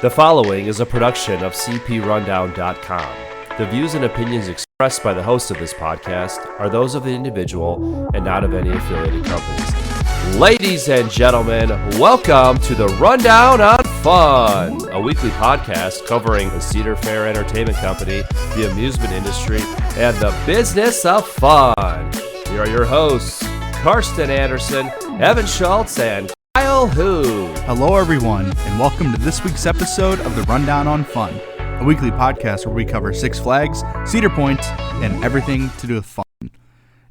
The following is a production of cprundown.com. The views and opinions expressed by the host of this podcast are those of the individual and not of any affiliated companies. Ladies and gentlemen, welcome to the Rundown on Fun, a weekly podcast covering the Cedar Fair Entertainment Company, the amusement industry, and the business of fun. Here are your hosts, Karsten Anderson, Evan Schultz, and Kyle Hu. Hello, everyone, and welcome to this week's episode of the Rundown on Fun, a weekly podcast where we cover Six Flags, Cedar Point, and everything to do with fun.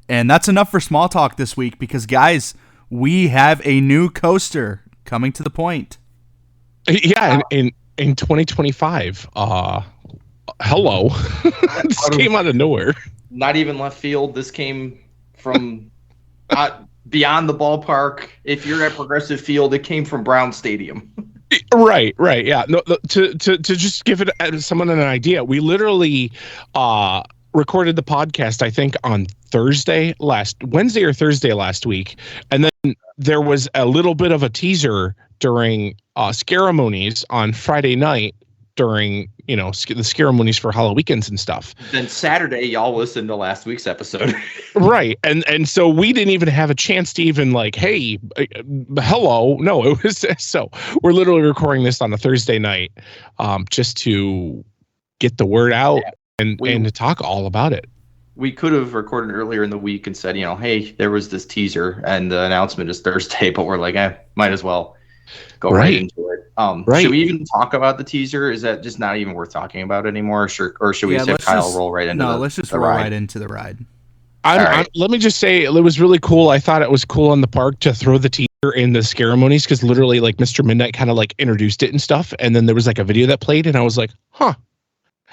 And that's enough for small talk this week because, guys, we have a new coaster coming to the point. Yeah, in 2025. Hello. This came out of nowhere. Not even left field. This came from beyond the ballpark. If you're at Progressive Field, it came from Brown Stadium. Right, yeah. No, to just give someone an idea, we literally recorded the podcast, I think, on Wednesday or Thursday last week, and then there was a little bit of a teaser during ceremonies on Friday night during the ceremonies for Halloween weekends and stuff. Then Saturday, y'all listened to last week's episode. Right, and so we didn't even have a chance to even hey, hello. No, it was so we're literally recording this on a Thursday night, just to get the word out and to talk all about it. We could have recorded earlier in the week and said, hey, there was this teaser and the announcement is Thursday, but we're like, might as well go right into it. Should we even talk about the teaser? Is that just not even worth talking about anymore? Or should we say Kyle roll right into let's just roll right into the ride. Let me just say, it was really cool. I thought it was cool in the park to throw the teaser in the ceremonies because literally Mr. Midnight kind of introduced it and stuff. And then there was a video that played and I was like, huh.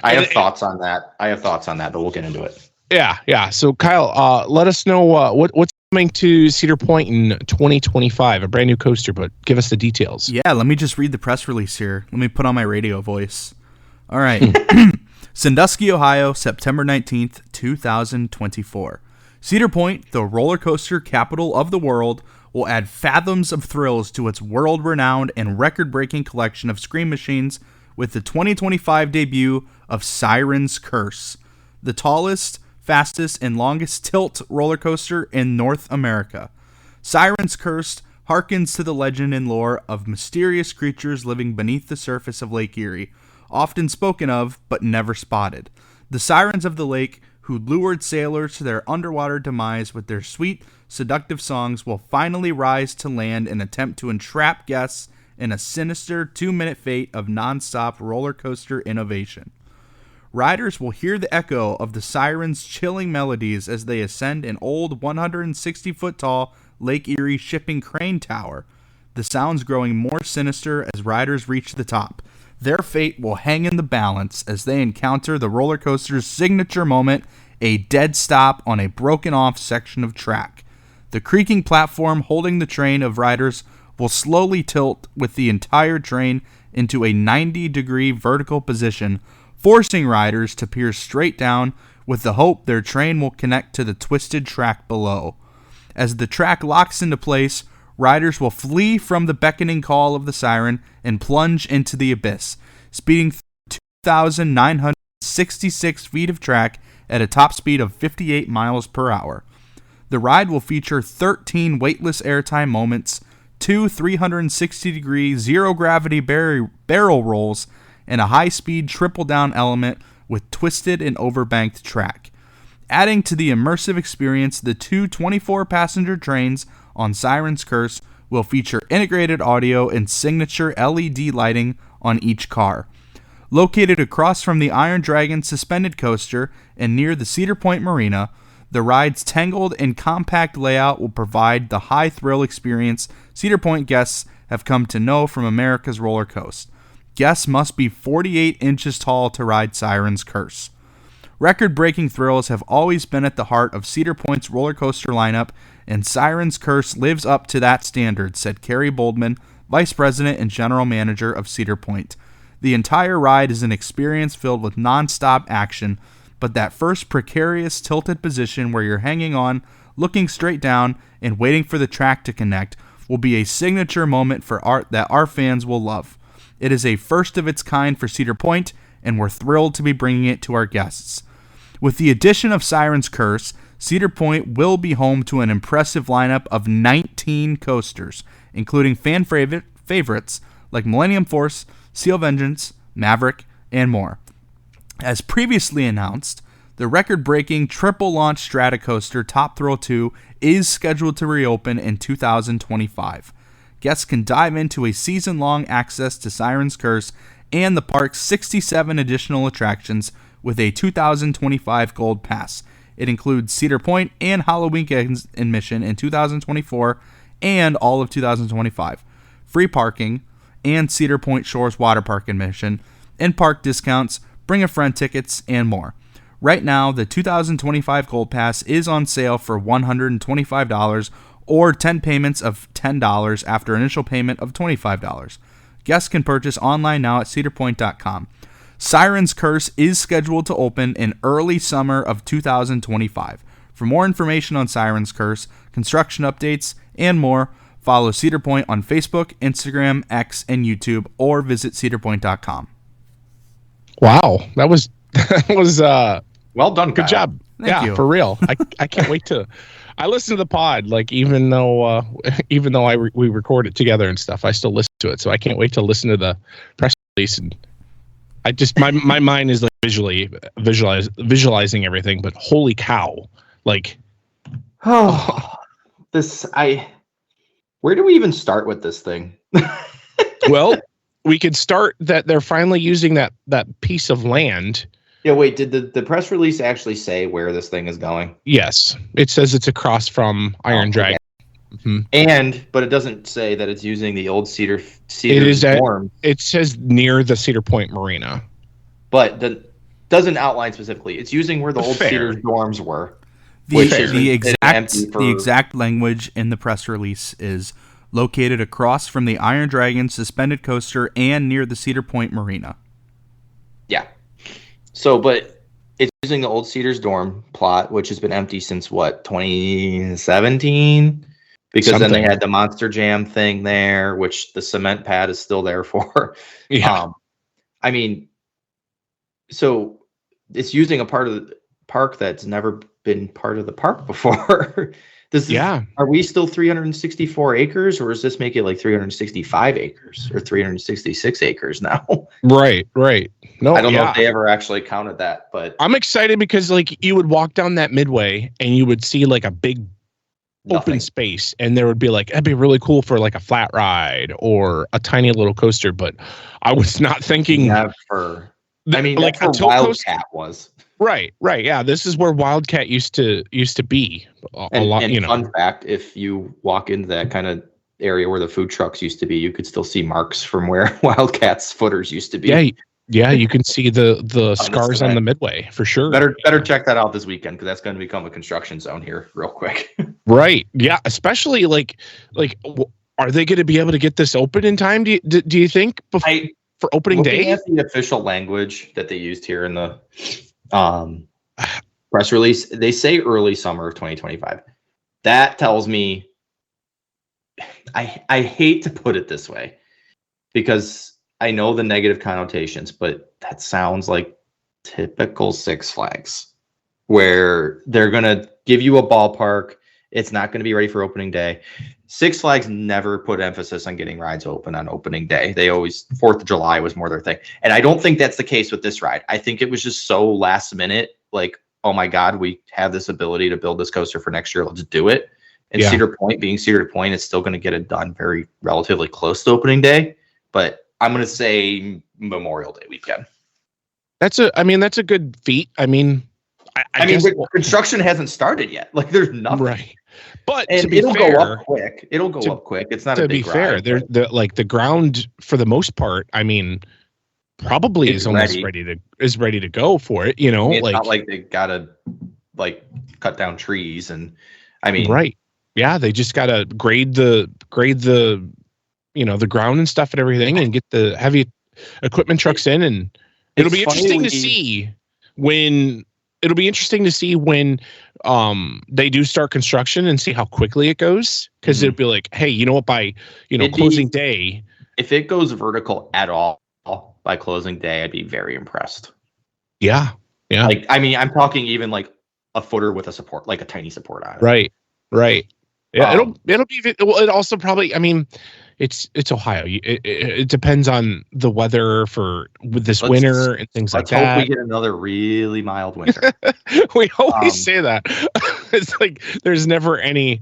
I have thoughts on that, but we'll get into it. Yeah. So Kyle, let us know what's coming to Cedar Point in 2025, a brand new coaster, but give us the details. Yeah, let me just read the press release here. Let me put on my radio voice. All right. Sandusky, Ohio, September 19th, 2024. Cedar Point, the roller coaster capital of the world, will add fathoms of thrills to its world-renowned and record-breaking collection of scream machines with the 2025 debut of Sirens Curse, the tallest, fastest, and longest tilt roller coaster in North America. Sirens Curse harkens to the legend and lore of mysterious creatures living beneath the surface of Lake Erie, often spoken of but never spotted. The sirens of the lake, who lured sailors to their underwater demise with their sweet, seductive songs, will finally rise to land and attempt to entrap guests in a sinister 2-minute fate of non-stop roller coaster innovation. Riders will hear the echo of the sirens' chilling melodies as they ascend an old 160-foot-tall Lake Erie shipping crane tower, the sounds growing more sinister as riders reach the top. Their fate will hang in the balance as they encounter the roller coaster's signature moment, a dead stop on a broken-off section of track. The creaking platform holding the train of riders will slowly tilt with the entire train into a 90-degree vertical position, forcing riders to peer straight down with the hope their train will connect to the twisted track below. As the track locks into place, riders will flee from the beckoning call of the siren and plunge into the abyss, speeding through 2,966 feet of track at a top speed of 58 miles per hour. The ride will feature 13 weightless airtime moments, 2 360-degree zero-gravity barrel rolls, and a high-speed triple-down element with twisted and overbanked track. Adding to the immersive experience, the two 24-passenger trains on Sirens Curse will feature integrated audio and signature LED lighting on each car. Located across from the Iron Dragon suspended coaster and near the Cedar Point Marina, the ride's tangled and compact layout will provide the high-thrill experience Cedar Point guests have come to know from America's roller coaster. Guests must be 48 inches tall to ride Sirens Curse. Record-breaking thrills have always been at the heart of Cedar Point's roller coaster lineup, and Sirens Curse lives up to that standard, said Carrie Boldman, Vice President and General Manager of Cedar Point. The entire ride is an experience filled with non-stop action, but that first precarious tilted position where you're hanging on, looking straight down, and waiting for the track to connect will be a signature moment for art that our fans will love. It is a first of its kind for Cedar Point, and we're thrilled to be bringing it to our guests. With the addition of Sirens Curse, Cedar Point will be home to an impressive lineup of 19 coasters, including fan favorites like Millennium Force, Seal Vengeance, Maverick, and more. As previously announced, the record-breaking triple-launch Strata coaster Top Thrill 2 is scheduled to reopen in 2025. Guests can dive into a season-long access to Sirens Curse and the park's 67 additional attractions with a 2025 Gold Pass. It includes Cedar Point and Halloween admission in 2024 and all of 2025, free parking, and Cedar Point Shores Water Park admission, in-park discounts, bring a friend tickets, and more. Right now, the 2025 Gold Pass is on sale for $125 or 10 payments of $10 after initial payment of $25. Guests can purchase online now at cedarpoint.com. Sirens Curse is scheduled to open in early summer of 2025. For more information on Sirens Curse, construction updates, and more, follow Cedar Point on Facebook, Instagram, X, and YouTube, or visit cedarpoint.com. Wow, that was well done. Good job. Thank you. For real. I can't wait to. I listen to the pod, like even though we record it together and stuff, I still listen to it. So I can't wait to listen to the press release, and I just my mind is like visualizing everything. But holy cow, like where do we even start with this thing? Well, we could start that they're finally using that piece of land. Yeah, wait, did the press release actually say where this thing is going? Yes. It says it's across from Iron Dragon. Mm-hmm. But it doesn't say that it's using the old Cedar dorm. It says near the Cedar Point Marina. But that doesn't outline specifically. It's using where the old Cedar dorms were. The exact language in the press release is located across from the Iron Dragon suspended coaster and near the Cedar Point Marina. Yeah. So, but it's using the old Cedars dorm plot, which has been empty since 2017? Because then they had the Monster Jam thing there, which the cement pad is still there for. Yeah. So it's using a part of the park that's never been part of the park before. Are we still 364 acres, or does this make it like 365 acres or 366 acres now? Right. No, I don't know if they ever actually counted that, but I'm excited because like you would walk down that midway and you would see like a big open space, and there would be like, that'd be really cool for like a flat ride or a tiny little coaster. But I was not thinking never. Like until Wildcat was. Right. Yeah, this is where Wildcat used to be a lot. And fun fact: if you walk into that kind of area where the food trucks used to be, you could still see marks from where Wildcat's footers used to be. Yeah, you can see the scars on the midway for sure. Better check that out this weekend, because that's going to become a construction zone here real quick. Right. Yeah. Especially like, are they going to be able to get this open in time? Do you think for opening day? At the official language that they used here in the press release, they say early summer of 2025. That tells me, I hate to put it this way, because I know the negative connotations, but that sounds like typical Six Flags, where they're going to give you a ballpark. It's not going to be ready for opening day. Six Flags never put emphasis on getting rides open on opening day. They always, 4th of July was more their thing. And I don't think that's the case with this ride. I think it was just so last minute, like, oh my God, we have this ability to build this coaster for next year. Let's do it. And Cedar Point, being Cedar Point, is still going to get it done very relatively close to opening day. But I'm going to say Memorial Day weekend. That's a good feat. I mean, construction hasn't started yet. Like, there's nothing. Right. But it'll go up quick. It's not a big fair. The ground for the most part, I mean, probably is almost ready to go for it. You know, it's not like they gotta like cut down trees, and right. Yeah, they just gotta grade the the ground and stuff and everything, and get the heavy equipment trucks in, and it'll be interesting to see when they do start construction and see how quickly it goes, because it'll be like, hey, you know what, by closing day if it goes vertical at all by closing day, I'd be very impressed. Yeah. Like, I mean, I'm talking even like a footer with a support, like a tiny support on it. Right. Yeah, it'll be. Well, it also probably. I mean, it's Ohio. It depends on the weather with this winter and things like that. Let's hope we get another really mild winter. We always say that. It's like there's never any,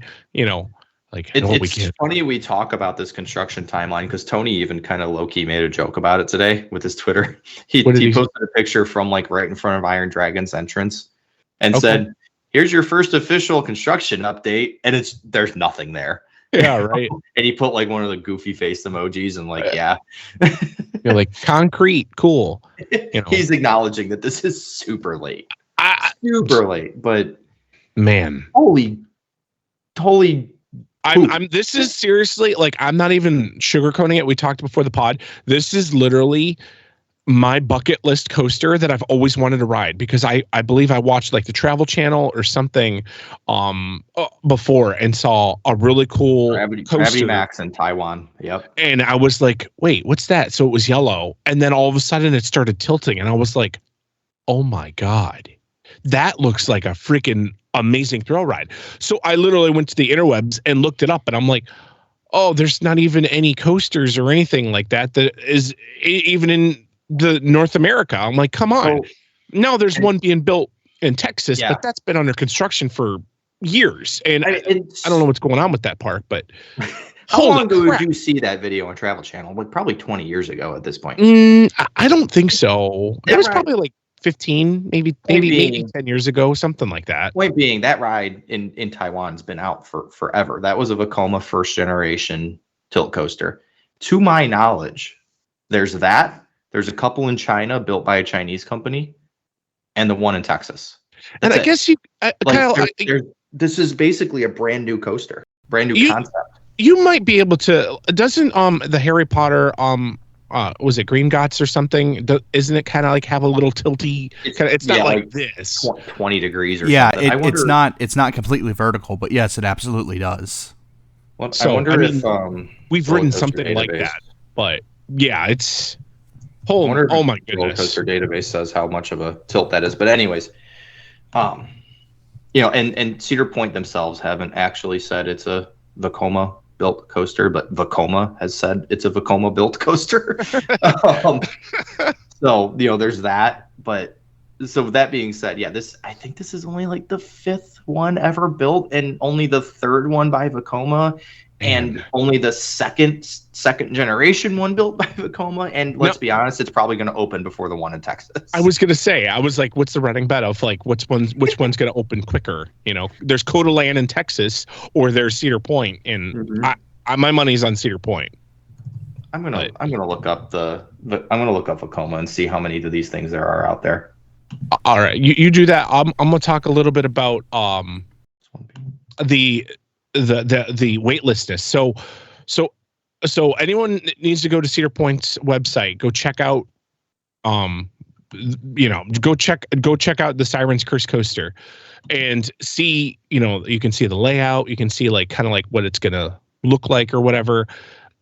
like. It's funny we talk about this construction timeline because Tony even kind of low key made a joke about it today with his Twitter. He posted a picture from like right in front of Iron Dragon's entrance and said, "Here's your first official construction update," and there's nothing there. Yeah, right. And he put like one of the goofy face emojis and like, yeah. You're like concrete, cool. He's acknowledging that this is super late. Super late, but man. Holy this is seriously, like, I'm not even sugarcoating it. We talked before the pod. This is literally my bucket list coaster that I've always wanted to ride because I believe I watched like the Travel Channel or something before and saw a really cool Gravity Max in Taiwan. Yep. And I was like, wait, what's that? So it was yellow. And then all of a sudden it started tilting and I was like, oh my God, that looks like a freaking amazing thrill ride. So I literally went to the interwebs and looked it up and I'm like, oh, there's not even any coasters or anything like that is even in the North America. I'm like, come on. Now there's one being built in Texas, but that's been under construction for years. And I don't know what's going on with that park, but how long ago did you see that video on Travel Channel? Like probably 20 years ago at this point. I don't think so. It was probably like 15, maybe 10 years ago, something like that. Point being, that ride in Taiwan's been out for forever. That was a Vekoma first generation tilt coaster. To my knowledge, there's that. There's a couple in China built by a Chinese company, and the one in Texas. And I guess this is basically a brand new coaster, brand new concept. You might be able to. Doesn't the Harry Potter was it Green Gots or something? Isn't it kind of like have a little tilty? It's not like this 20 degrees or something. Yeah, it's not completely vertical, but yes, it absolutely does. Well, I wonder if we've ridden something like that, but yeah, it's. Oh my goodness! Roller Coaster Database says how much of a tilt that is, but anyways, and Cedar Point themselves haven't actually said it's a Vekoma built coaster, but Vekoma has said it's a Vekoma built coaster. So there's that. But so that being said, I think this is only like the 5th one ever built, and only the 3rd one by Vekoma. And only the second generation one built by Vekoma. And let's be honest, it's probably going to open before the one in Texas. I was going to say, like, what's the running bet of like which one's going to open quicker? There's Coda Land in Texas, or there's Cedar Point, and my money's on Cedar Point. I'm gonna look up Vekoma and see how many of these things there are out there. All right, you do that. I'm gonna talk a little bit about the waitlistness. So anyone needs to go to Cedar Point's website, go check out go check out the Sirens Curse coaster and see, you can see the layout, you can see like kind of like what it's gonna look like or whatever.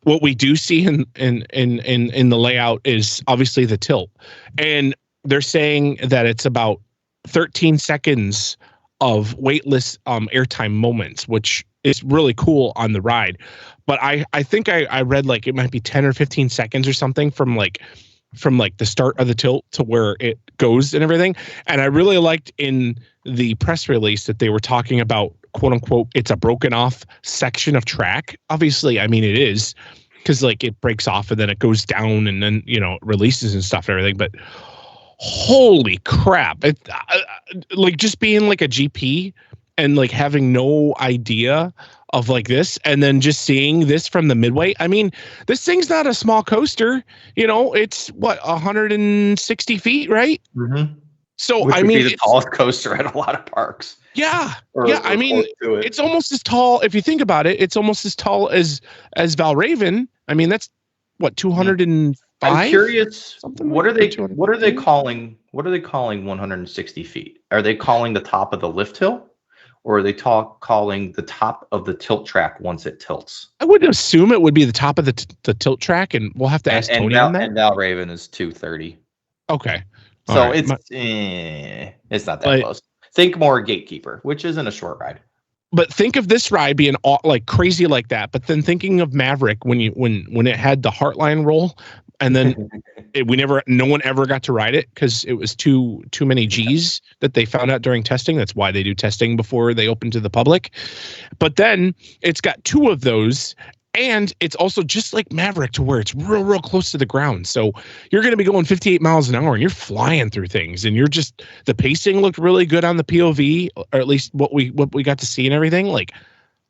What we do see in the layout is obviously the tilt, and they're saying that it's about 13 seconds of weightless airtime moments, which is really cool on the ride. But I think I read like it might be 10 or 15 seconds or something from the start of the tilt to where it goes and everything. And I really liked in the press release that they were talking about, quote unquote, it's a broken off section of track. Obviously, I mean, it is, because like it breaks off and then it goes down and then, it releases and stuff and everything. But holy crap. Like just being like a GP and like having no idea of like this, and then just seeing this from the midway. I mean, this thing's not a small coaster, it's what, 160 feet, right? Mm-hmm. So which I would mean, be the tallest coaster at a lot of parks. Yeah. I mean, it's almost as tall. If you think about it, it's almost as tall as Valraven. I mean, that's what, 205. I'm curious. What are they calling 160 feet? Are they calling the top of the lift hill? or are they calling the top of the tilt track once it tilts? I would assume it would be the top of the tilt track, and we'll have to ask Tony on that. And Valraven is 230. Okay. So it's not that close. Think more Gatekeeper, which isn't a short ride. But think of this ride being like crazy like that. But then thinking of Maverick when it had the Heartline roll, and then no one ever got to ride it because it was too many G's that they found out during testing. That's why they do testing before they open to the public. But then it's got two of those. And it's also just like Maverick to where it's real close to the ground. So you're going to be going 58 miles an hour and you're flying through things. And the pacing looked really good on the POV, or at least what we got to see and everything. Like,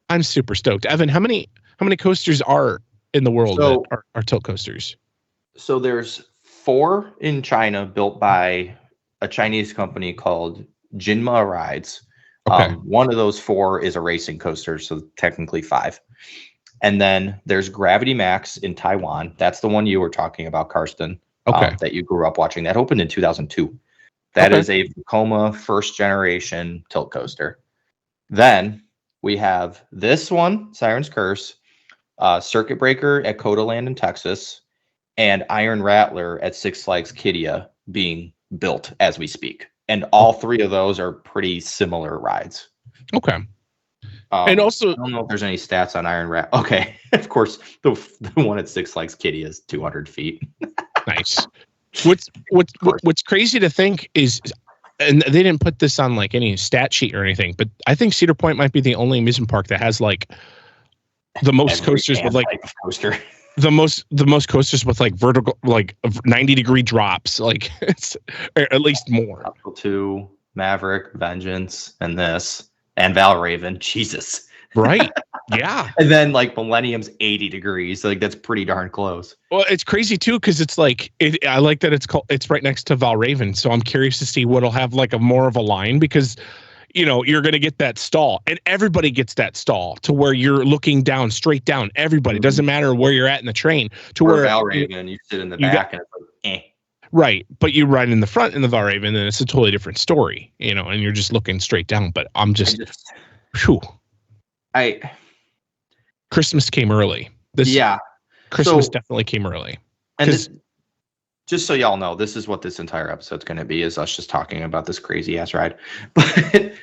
I'm super stoked. Evan, how many coasters are in the world that are tilt coasters? So there's 4 in China built by a Chinese company called Jinma Rides. Okay. One of those 4 is a racing coaster, so technically 5. And then there's Gravity Max in Taiwan. That's the one you were talking about, Karsten. Okay. That you grew up watching. That opened in 2002. That is a Vekoma first generation tilt coaster. Then we have this one, Sirens Curse, Circuit Breaker at Codaland in Texas, and Iron Rattler at Six Flags Qiddiya being built as we speak. And all 3 of those are pretty similar rides. Okay. And also, I don't know if there's any stats on Iron Rat. Okay, of course, the one at Six Flags Qiddiya is 200 feet. Nice. What's crazy to think is, and they didn't put this on like any stat sheet or anything, but I think Cedar Point might be the only amusement park that has like the most coasters with like the most coasters with like vertical, like 90-degree drops. Like it's at least more. Up to Maverick, Vengeance, and this. And Valraven, Jesus. Right. Yeah. And then like Millennium's 80 degrees. Like that's pretty darn close. Well, it's crazy too, because it's like I like that it's right next to Valraven. So I'm curious to see what'll have like a more of a line, because you're gonna get that stall, and everybody gets that stall to where you're looking down, straight down. Everybody. Doesn't matter where you're at in the train. To where Valraven, you sit in the back and it's like Right, but you ride in the front in the Valraven, and it's a totally different story, and you're just looking straight down. But Christmas came early. Christmas definitely came early. And this, just so y'all know, this is what this entire episode's going to be, is us just talking about this crazy ass ride. But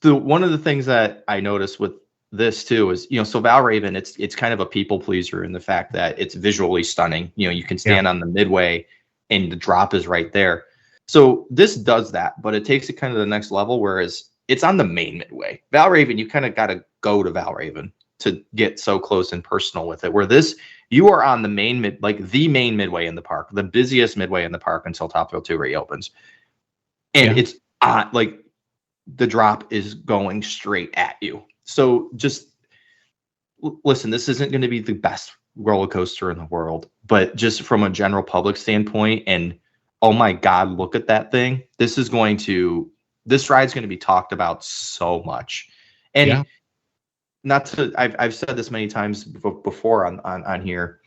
one of the things that I noticed with this too is, so Valraven, it's kind of a people pleaser in the fact that it's visually stunning. You can stand on the midway and the drop is right there. So this does that, but it takes it kind of to the next level, whereas it's on the main midway. Valraven, you kind of got to go to Valraven to get so close and personal with it, where this, you are on the main the main midway in the park, the busiest midway in the park until Top Thrill 2 reopens. And it's like the drop is going straight at you. So just listen, this isn't going to be the best roller coaster in the world, but just from a general public standpoint, and oh my God, look at that thing. This ride's going to be talked about so much. And I've said this many times before on here,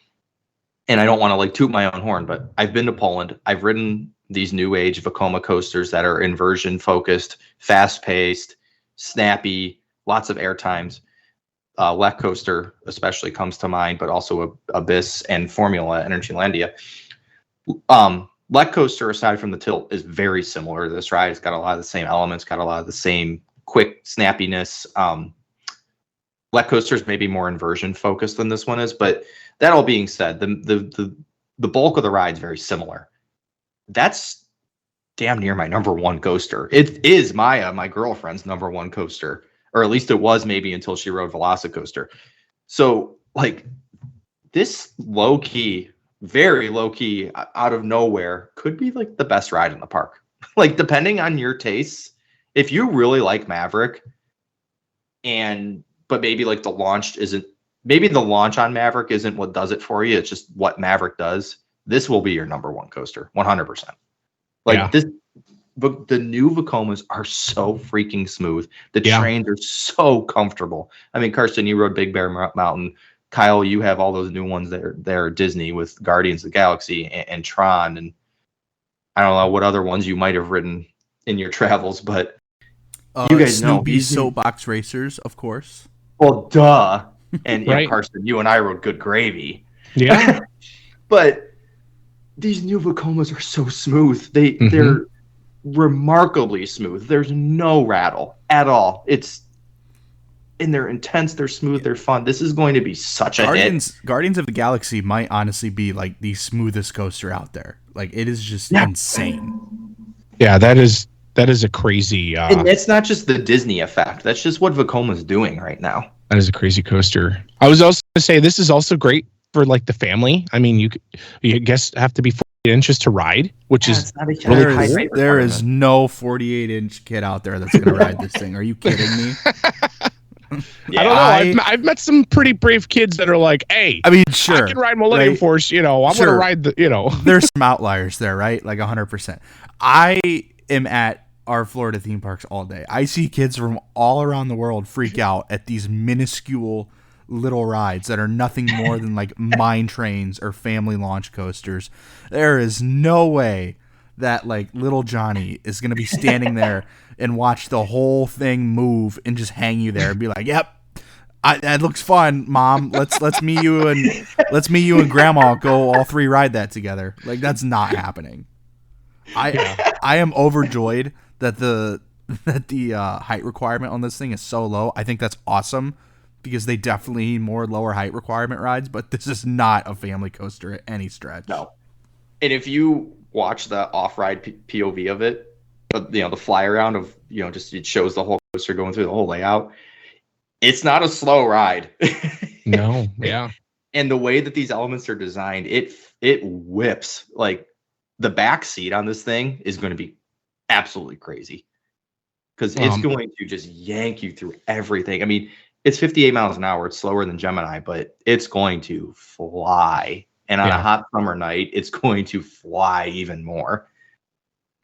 and I don't want to like toot my own horn, but I've been to Poland. I've ridden these new age Vekoma coasters that are inversion focused, fast paced, snappy, lots of air times. Lech Coaster especially comes to mind, but also Abyss and Formula Energylandia. Lech Coaster, aside from the tilt, is very similar to this ride. It's got a lot of the same elements, got a lot of the same quick snappiness. Lech Coaster is maybe more inversion focused than this one is, but that all being said, the bulk of the ride is very similar. That's damn near my number one coaster. It is Maya, my girlfriend's number one coaster. Or at least it was, maybe until she rode Velocicoaster. So like this low key, very low key, out of nowhere, could be like the best ride in the park. Like depending on your tastes, if you really like Maverick, but maybe like the launch on Maverick isn't what does it for you. It's just what Maverick does. This will be your number one coaster, 100%. This. But the new Vekomas are so freaking smooth. The trains are so comfortable. I mean, Karsten, you rode Big Bear Mountain. Kyle, you have all those new ones that are Disney with Guardians of the Galaxy and Tron. And I don't know what other ones you might have ridden in your travels, but You guys know Snoopy's Soapbox Racers, of course. Well, duh. And Right. Carson, you and I wrote Good Gravy. Yeah. But these new Vekomas are so smooth. They're remarkably smooth. There's no rattle at all. And they're intense, they're smooth, they're fun. This is going to be such a hit. Guardians of the Galaxy might honestly be like the smoothest coaster out there. Like, it is just insane. Yeah, that is a crazy. And it's not just the Disney effect. That's just what Vekoma's doing right now. That is a crazy coaster. I was also going to say this is also great for like the family. I mean, you guess have to be 48 inches to ride, which is not a really high cool. rate There is requirement. no 48-inch kid out there that's going to ride this thing. Are you kidding me? Yeah, I don't know. I've met some pretty brave kids that are like, "Hey, I mean, sure, I can ride Millennium right? Force. I'm going to ride the. There's some outliers there, right? Like 100%. I am at our Florida theme parks all day. I see kids from all around the world freak out at these minuscule little rides that are nothing more than like mine trains or family launch coasters. There is no way that like little Johnny is going to be standing there and watch the whole thing move and just hang you there and be like, "Yep, that looks fun, Mom. Let's me you and Grandma go all three ride that together." Like, that's not happening. I am overjoyed that the height requirement on this thing is so low. I think that's awesome because they definitely need more lower height requirement rides. But this is not a family coaster at any stretch. No. And if you watch the off-ride POV of it, the fly around of, just it shows the whole coaster going through the whole layout. It's not a slow ride. No, yeah. And the way that these elements are designed, it whips. Like, the back seat on this thing is going to be absolutely crazy because it's going to just yank you through everything. I mean, it's 58 miles an hour. It's slower than Gemini, but it's going to fly. And on a hot summer night, it's going to fly even more.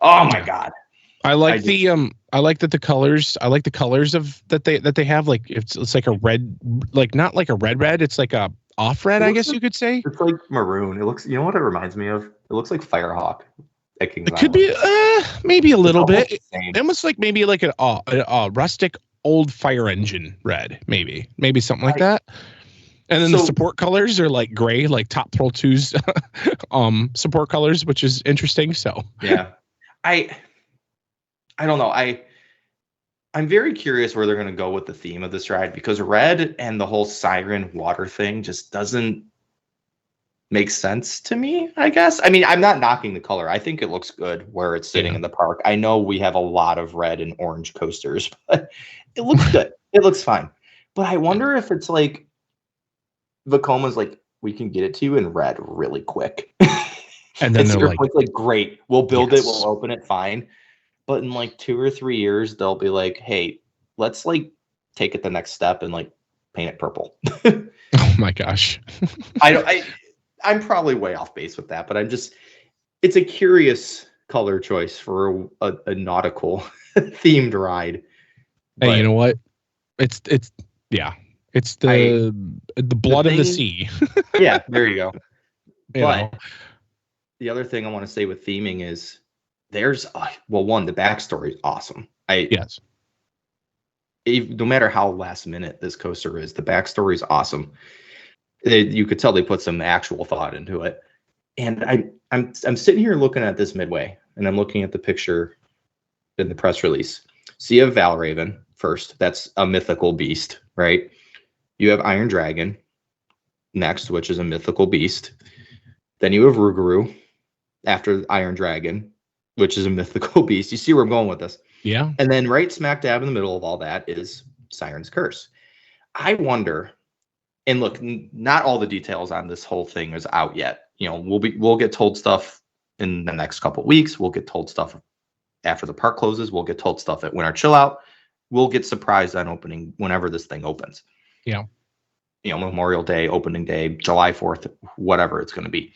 Oh my God. I like that the colors. I like the colors of that they have. Like it's like a red, like not like a red. It's like a off red, I guess you could say. It's like maroon. It looks. You know what it reminds me of? It looks like Firehawk. It could be maybe a little bit. Almost like maybe like a rustic old fire engine red. Maybe something like that. And then the support colors are like gray, like Top Thrill 2's support colors, which is interesting. So yeah, I don't know. I'm very curious where they're going to go with the theme of this ride because red and the whole siren water thing just doesn't make sense to me, I guess. I mean, I'm not knocking the color. I think it looks good where it's sitting in the park. I know we have a lot of red and orange coasters, but it looks good. It looks fine. But I wonder if it's like Vekoma's like, we can get it to you in red really quick. And then they're like, great, we'll build it, we'll open it, fine. But in like 2 or 3 years, they'll be like, hey, let's like take it the next step and like paint it purple. Oh my gosh. I'm probably way off base with that, but it's a curious color choice for a nautical themed ride. Hey, you know what? It's the blood of the sea. Yeah, there you go. You know. The other thing I want to say with theming is there's one, the backstory is awesome. Yes. No matter how last minute this coaster is, the backstory is awesome. You could tell they put some actual thought into it. And I'm sitting here looking at this midway, and I'm looking at the picture in the press release. So you have Valraven first. That's a mythical beast, right? You have Iron Dragon next, which is a mythical beast. Then you have Rougarou after Iron Dragon, which is a mythical beast. You see where I'm going with this? Yeah. And then right smack dab in the middle of all that is Sirens Curse. I wonder, and look, not all the details on this whole thing is out yet. We'll get told stuff in the next couple of weeks. We'll get told stuff after the park closes. We'll get told stuff at Winter Chill Out. We'll get surprised on opening whenever this thing opens. Yeah. Memorial Day, opening day, July 4th, whatever it's going to be.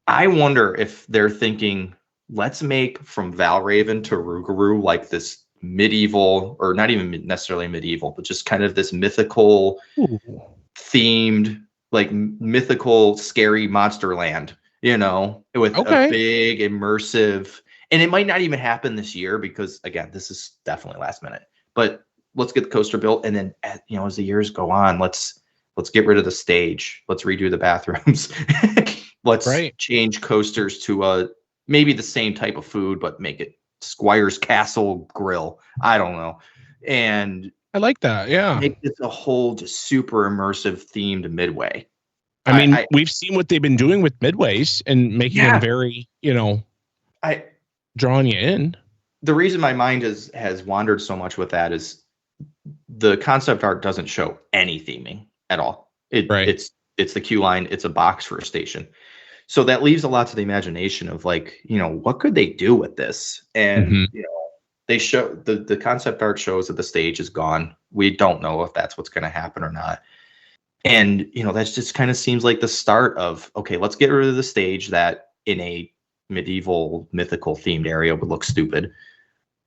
I wonder if they're thinking, let's make from Valraven to Rougarou like this medieval, or not even necessarily medieval, but just kind of this mythical themed, like mythical, scary monster land, with a big immersive, And it might not even happen this year because, again, this is definitely last minute. But let's get the coaster built, and then as the years go on, let's get rid of the stage. Let's redo the bathrooms. Let's change coasters to maybe the same type of food, but make it Squire's Castle Grill. I don't know. And I like that. Yeah. Make this a whole just super immersive themed Midway. I mean, we've seen what they've been doing with Midways and making them very, drawing you in. The reason my mind has wandered so much with that is the concept art doesn't show any theming at all. It's the queue line. It's a box for a station. So that leaves a lot to the imagination of what could they do with this? And, they show the concept art shows that the stage is gone. We don't know if that's what's going to happen or not. And, that just kind of seems like the start of, okay, let's get rid of the stage that in a medieval mythical themed area would look stupid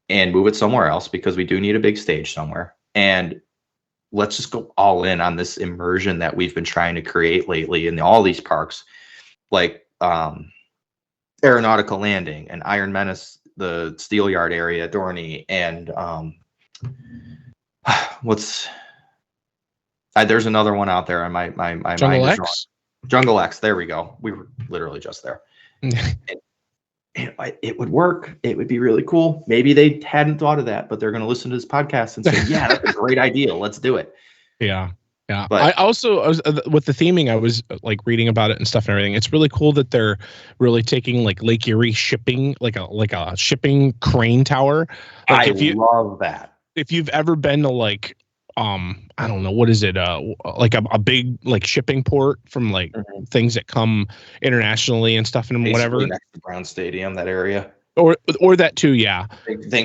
and move it somewhere else because we do need a big stage somewhere. And let's just go all in on this immersion that we've been trying to create lately in all these parks, like Aeronautical Landing and Iron Menace, the Steel Yard area, Dorney, and there's another one out there. My Jungle mind is X? wrong. Jungle X. There we go. We were literally just there. It would work. It would be really cool. Maybe they hadn't thought of that, but they're going to listen to this podcast and say, yeah, that's a great idea. Let's do it. Yeah. Yeah. But I was with the theming, I was like reading about it and stuff and everything. It's really cool that they're really taking like Lake Erie shipping, like a shipping crane tower. Like I love that. If you've ever been to like, I don't know, what is it? Like a big like shipping port from like things that come internationally and stuff and basically whatever. Next to Brown Stadium, that area. Or that too. Yeah.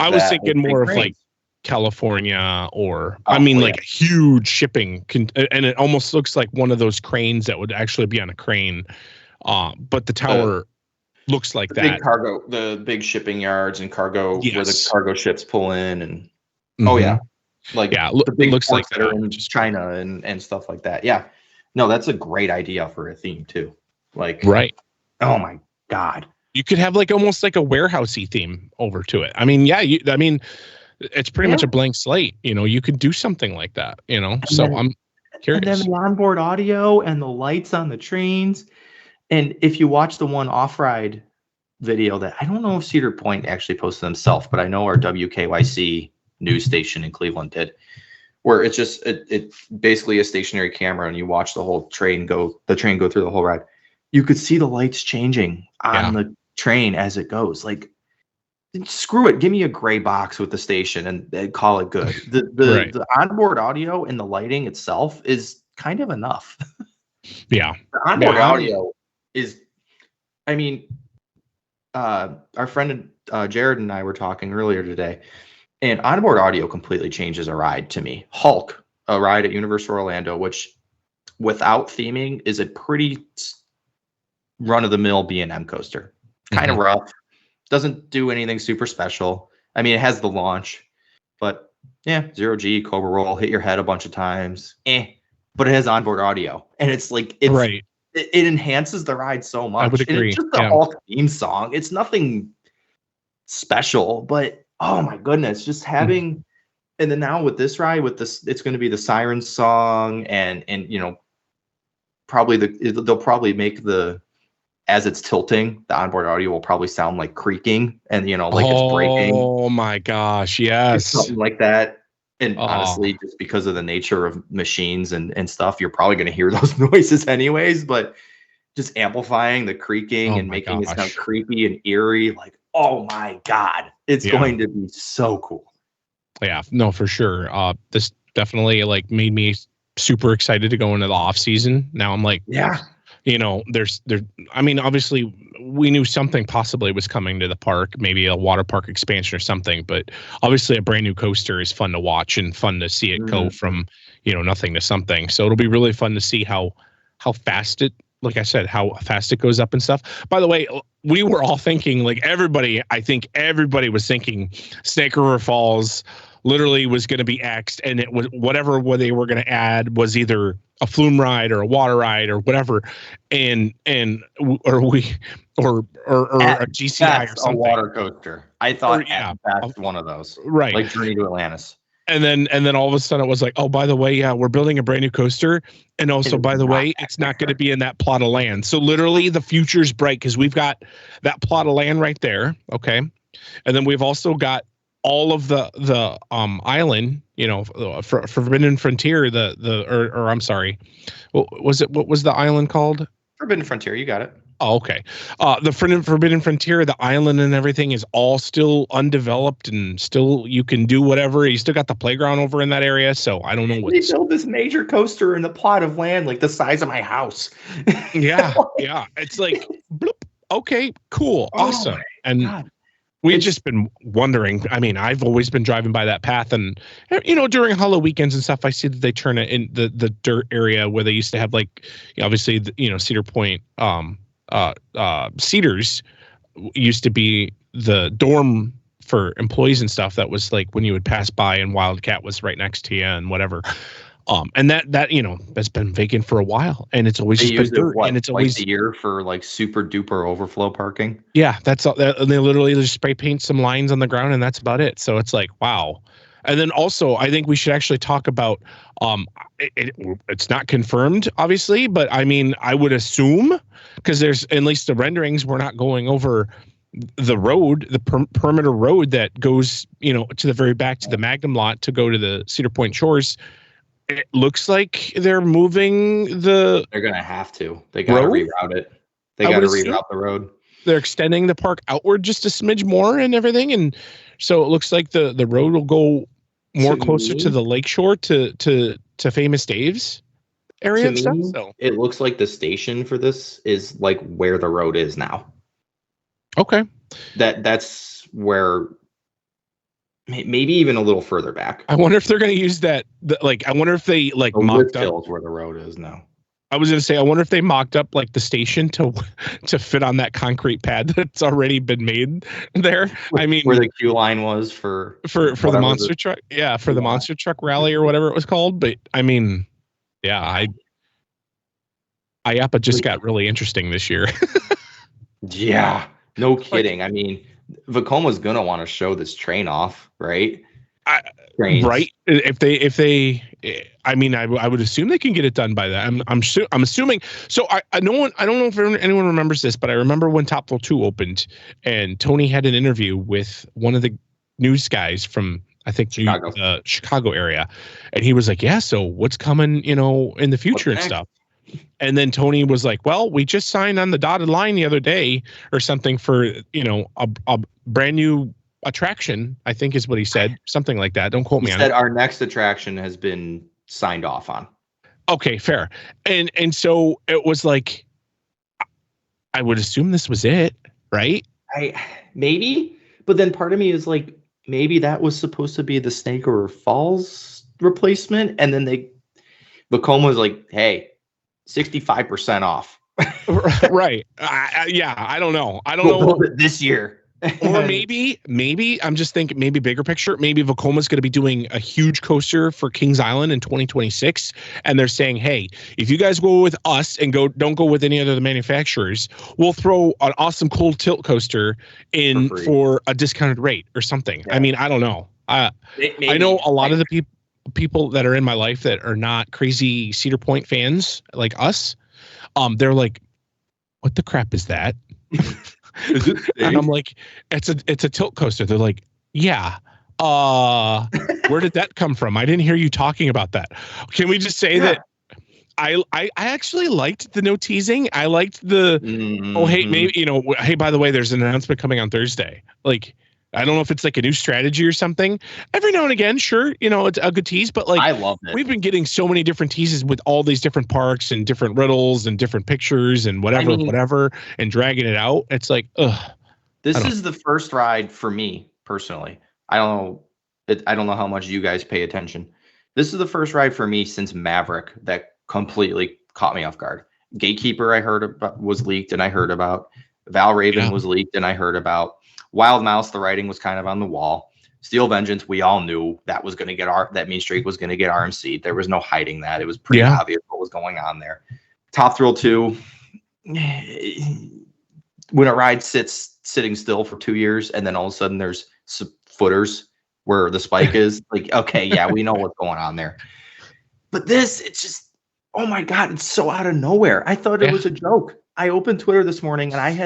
I was thinking more of like California or like huge shipping and it almost looks like one of those cranes that would actually be on a crane. But the tower looks like that. The big shipping yards and cargo where the cargo ships pull in and the big looks like that are in China and stuff like that. Yeah. No, that's a great idea for a theme too. Like, oh my God. You could have like almost like a warehousey theme over to it. I mean, it's pretty much a blank slate. You could do something like that, so I'm curious. And then the onboard audio and the lights on the trains. And if you watch the one off-ride video that I don't know if Cedar Point actually posted themselves, but I know our WKYC news station in Cleveland did, where it's just it's basically a stationary camera and you watch the whole train go through the whole ride. You could see the lights changing on the train as it goes. Like, screw it, give me a gray box with the station and call it good. The onboard audio and the lighting itself is kind of enough. The onboard audio is, I mean, our friend Jared and I were talking earlier today, and onboard audio completely changes a ride to me. Hulk, a ride at Universal Orlando, which without theming is a pretty run-of-the-mill B&M coaster. Kind of rough. Doesn't do anything super special. I mean, it has the launch, but zero G, Cobra Roll, hit your head a bunch of times. But it has onboard audio, and it's like it enhances the ride so much. I would agree. And it's just the whole theme song. It's nothing special, but oh my goodness, just having. And then now with this ride, it's going to be the Sirens song, and probably they'll probably make as it's tilting, the onboard audio will probably sound like creaking and, it's breaking. Oh my gosh. Yes. Something like that. And honestly, just because of the nature of machines and stuff, you're probably going to hear those noises anyways, but just amplifying the creaking and making it sound creepy and eerie. Like, oh my God, it's going to be so cool. Yeah, no, for sure. This definitely made me super excited to go into the off season. Now I'm like, obviously we knew something possibly was coming to the park, maybe a water park expansion or something, but obviously a brand new coaster is fun to watch and fun to see it go from, nothing to something. So it'll be really fun to see how fast it, like I said, how fast it goes up and stuff. By the way, we were all thinking, I think everybody was thinking Snake River Falls literally was going to be X'd, and it was whatever they were going to add was either a flume ride or a water ride or whatever. And or a GCI or something. A water coaster. I thought that's one of those. Right. Like Journey to Atlantis. And then all of a sudden it was like, oh, by the way, yeah, we're building a brand new coaster. And also, by the way, it's not going to be in that plot of land. So literally the future's bright because we've got that plot of land right there. Okay. And then we've also got all of the island, for Forbidden Frontier, or I'm sorry, what was the island called? Forbidden Frontier, you got it. Oh, okay. The Forbidden Frontier, the island and everything is all still undeveloped and still you can do whatever. You still got the playground over in that area, so I don't know what. They built this major coaster in the plot of land like the size of my house. Yeah. It's like, bloop, okay, cool, awesome. And God. we've just been wondering. I mean, I've always been driving by that path, and during Halloween weekends and stuff, I see that they turn it in the dirt area where they used to have like, obviously, Cedar Point. Cedars used to be the dorm for employees and stuff. That was like when you would pass by and Wildcat was right next to you and whatever. And that that's been vacant for a while, and it's always just been dirt, and it's always the year for like super duper overflow parking. Yeah, that's all. They literally just spray paint some lines on the ground, and that's about it. So it's like, wow. And then also, I think we should actually talk about. It's not confirmed, obviously, but I mean, I would assume because there's at least the renderings. We're not going over the road, the perimeter road that goes, to the very back to the Magnum lot to go to the Cedar Point shores. It looks like they're moving the. They're gonna have to. They gotta reroute it. They gotta reroute the road. They're extending the park outward just a smidge more and everything, and so it looks like the road will go more closer to the lakeshore to Famous Dave's area and stuff. So it looks like the station for this is like where the road is now. Okay, that's where. Maybe even a little further back. I wonder if they're going to use that. I wonder if they mocked up where the road is now. I was going to say, I wonder if they mocked up like the station to fit on that concrete pad that's already been made there. I mean, where the queue line was for the monster truck. Yeah, for the monster truck rally or whatever it was called. But I mean, yeah, IAPA just got really interesting this year. Yeah, no kidding. I mean, Vacoma's gonna want to show this train off, right? Right. If they, I mean, I would assume they can get it done by that. I'm assuming. So I don't know if anyone remembers this, but I remember when Top Thrill 2 opened, and Tony had an interview with one of the news guys from I think the Chicago area, and he was like, "Yeah, so what's coming, in the future and stuff." And then Tony was like, well, we just signed on the dotted line the other day or something for, a brand new attraction, I think is what he said. Something like that. Don't quote me on it. He said our next attraction has been signed off on. Okay, fair. And so it was like, I would assume this was it, right? Maybe. But then part of me is like, maybe that was supposed to be the Snake River Falls replacement. And then Vacoma was like, hey, 65% off. Right. Yeah. I don't know. This year. Or maybe I'm just thinking maybe bigger picture. Maybe Vacoma's going to be doing a huge coaster for Kings Island in 2026. And they're saying, hey, if you guys go with us and don't go with any other manufacturers, we'll throw an awesome cold tilt coaster in for a discounted rate or something. Yeah. I mean, I don't know. I know a lot of the people that are in my life that are not crazy Cedar Point fans like us. They're like, what the crap is that? And I'm like, it's a tilt coaster. They're like, yeah. Where did that come from? I didn't hear you talking about that. Can we just say that I actually liked the no teasing. I liked the oh hey, maybe hey, by the way, there's an announcement coming on Thursday. Like, I don't know if it's like a new strategy or something. Every now and again, sure, it's a good tease, but like I love it. We've been getting so many different teases with all these different parks and different riddles and different pictures and whatever, and dragging it out. It's like, ugh. This is the first ride for me personally. I don't know how much you guys pay attention. This is the first ride for me since Maverick that completely caught me off guard. Gatekeeper I heard about was leaked and I heard about. Val Raven was leaked and I heard about. Wild Mouse, the writing was kind of on the wall. Steel Vengeance, we all knew that was going to get that Mean Streak was going to get RMC. There was no hiding that. It was pretty obvious what was going on there. Top Thrill 2, when a ride sitting still for 2 years, and then all of a sudden there's footers where the spike is. Like, okay, yeah, we know what's going on there. But this, it's just, oh my God, it's so out of nowhere. I thought it was a joke. I opened Twitter this morning, and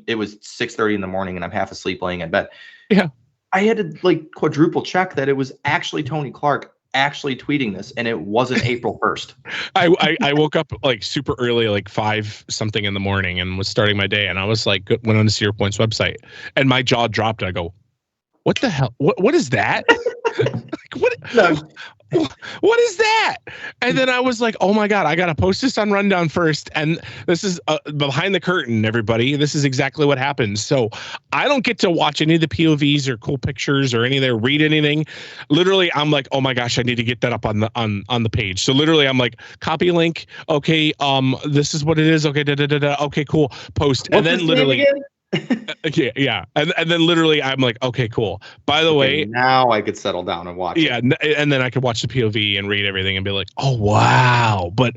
it was 6:30 in the morning, and I'm half asleep laying in bed. Yeah. I had to like quadruple check that it was actually Tony Clark actually tweeting this, and it wasn't April 1st. I woke up like super early, like 5 something in the morning, and was starting my day, and I was like, went on to Cedar Point's website, and my jaw dropped. And I go, what the hell? What is that? What is that? And then I was like, oh my God, I got to post this on Rundown first. And this is behind the curtain, everybody. This is exactly what happens. So I don't get to watch any of the POVs or cool pictures or any of their read anything. Literally, I'm like, oh my gosh, I need to get that up on the page. So literally, I'm like, copy link. Okay, this is what it is. Okay, okay, cool. Post. What's and then literally. Yeah. And then literally I'm like, okay, cool. By the way, now I could settle down and watch it. Yeah, and then I could watch the POV and read everything and be like, oh wow. But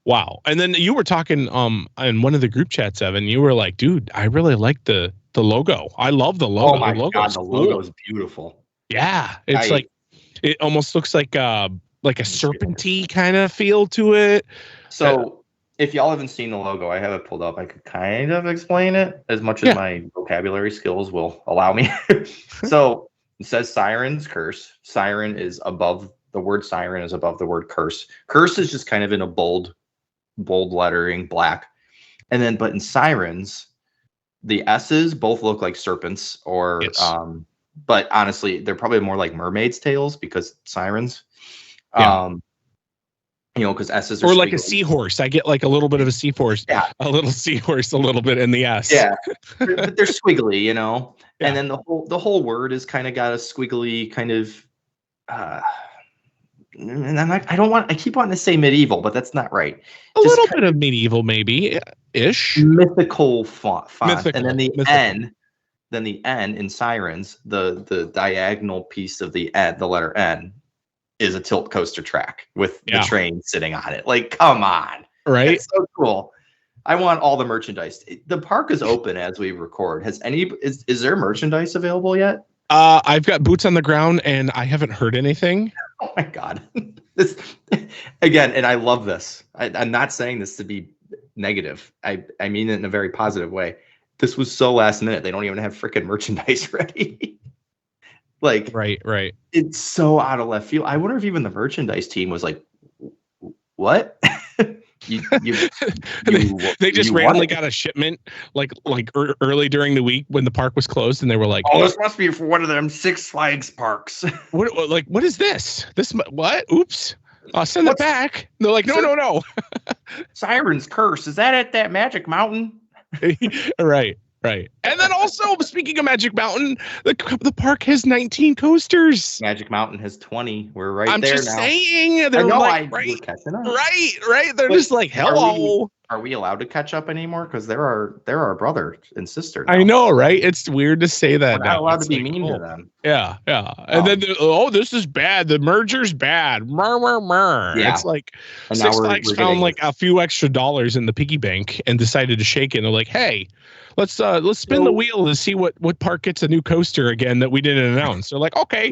wow. And then you were talking in one of the group chats, Evan, you were like, dude, I really like the logo. I love the logo. Oh my God, the logo is beautiful. Yeah. It's like it almost looks like a serpentine kind of feel to it. So if y'all haven't seen the logo, I have it pulled up. I could kind of explain it as much as my vocabulary skills will allow me. So it says Sirens Curse. Siren is above the word siren is above the word curse. Curse is just kind of in a bold lettering, black. And then, but in Sirens, the S's both look like serpents or, but honestly, they're probably more like mermaids' tails because sirens. Yeah. Because S's are or like a seahorse. I get like a little bit of a seahorse, a little seahorse, a little bit in the S. Yeah, but they're squiggly, And then the whole word is kind of got a squiggly kind of. And I'm like, I keep wanting to say medieval, but that's not right. A little bit of medieval, maybe ish. Mythical font. And then the N. Then the N in Sirens, the diagonal piece of the N, the letter N, is a tilt coaster track with the train sitting on it. Like, come on. Right. It's so cool. I want all the merchandise. The park is open as we record. Is there merchandise available yet? I've got boots on the ground and I haven't heard anything. Oh my God. This again, and I love this. I'm not saying this to be negative. I mean it in a very positive way. This was so last minute. They don't even have freaking merchandise ready. Like, right. It's so out of left field. I wonder if even the merchandise team was like, "What?" They just randomly got a shipment like early during the week when the park was closed, and they were like, "Oh, this must be for one of them Six Flags parks." What is this? What? Oops. I'll send it back. They're like, no. Sirens Curse. Is that at that Magic Mountain? Right. And then also, speaking of Magic Mountain, the park has 19 coasters. Magic Mountain has 20. We're right there now. I'm just saying. They're we're catching up. Right. They're just like, hello. Are we allowed to catch up anymore? Because they're our brother and sister now. I know, right? It's weird to say that. We're not allowed to be mean to them. Yeah. And then, this is bad. The merger's bad. Mer. Yeah. It's like Six Flags found like a few extra dollars in the piggy bank and decided to shake it. And they're like, hey, let's spin the wheel to see what park gets a new coaster again that we didn't announce. They're like, okay,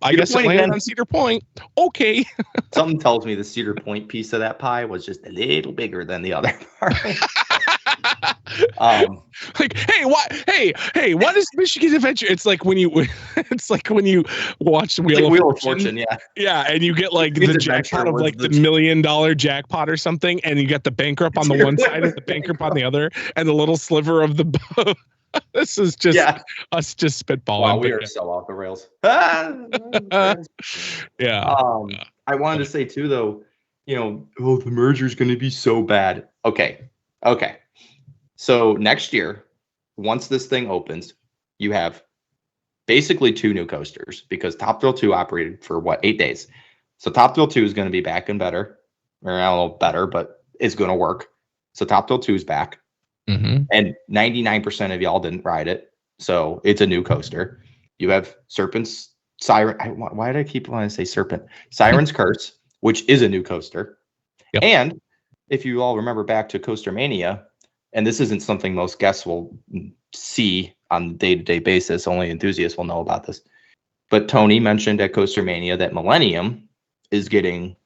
I guess it landed on Cedar Point. Okay. Something tells me the Cedar Point piece of that pie was just a little bigger than the other part. Like, hey, what is Michigan Adventure? It's like when you watch Wheel of Fortune. Yeah, and you get like the jackpot of like the $1 million jackpot or something, and you got the bankrupt on the one side and the bankrupt on the other, and the little sliver of the. This is just us just spitballing. Wow, we are so off the rails. Yeah. I wanted to say too, though, the merger is going to be so bad. Okay. So next year, once this thing opens, you have basically 2 new coasters because Top Thrill 2 operated for 8 days. So Top Thrill 2 is going to be back and better, or I don't know better, but it's going to work. So Top Thrill 2 is back. Mm-hmm. And 99% of y'all didn't ride it. So it's a new coaster. You have why did I keep wanting to say Serpent? Sirens Curse, which is a new coaster. Yep. And if you all remember back to Coaster Mania, and this isn't something most guests will see on a day-to-day basis. Only enthusiasts will know about this. But Tony mentioned at Coaster Mania that Millennium is getting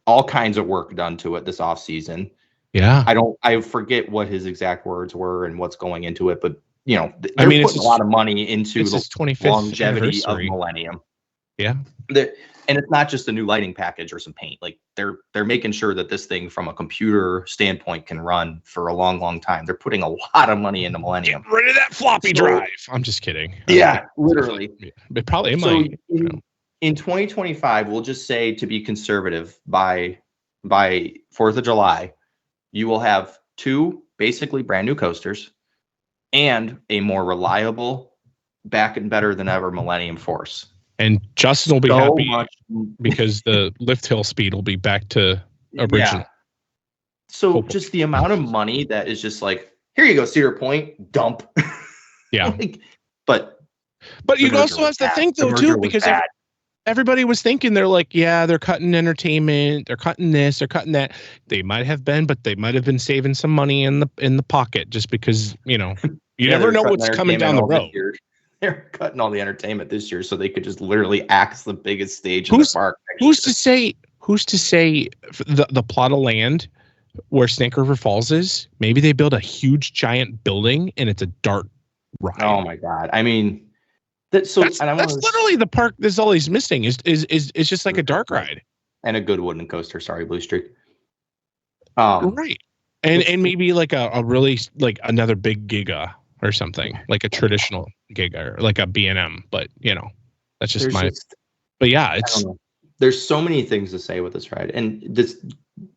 all kinds of work done to it this off season. Yeah. I forget what his exact words were and what's going into it, but they're putting a lot of money into the 25th longevity of Millennium. Yeah. And it's not just a new lighting package or some paint. Like they're making sure that this thing from a computer standpoint can run for a long, long time. They're putting a lot of money into Millennium. Get rid of that floppy drive. I'm just kidding. Yeah, literally. But probably in 2025, we'll just say, to be conservative, by 4th of July, you will have 2 basically brand new coasters and a more reliable, back and better than ever Millennium Force. And Justin will be happy because the lift hill speed will be back to original. Yeah. So just the amount of money that is just like, here you go, Cedar Point, dump. Yeah. But you also have to think though too, because everybody was thinking they're like, yeah, they're cutting entertainment, they're cutting this, they're cutting that. They might have been, but they might have been saving some money in the pocket just because you never know what's coming down the road. They're cutting all the entertainment this year so they could just literally axe the biggest stage in the park. Who's to say the plot of land where Snake River Falls is, maybe they build a huge giant building and it's a dark ride. Oh my God. I mean, that's literally the park that's always missing is just like a dark ride. And a good wooden coaster. Sorry, Blue Streak. Right. And maybe like a really like another big Giga or something, like a traditional Giga or like a B&M, but that's just but yeah, there's so many things to say with this ride, and this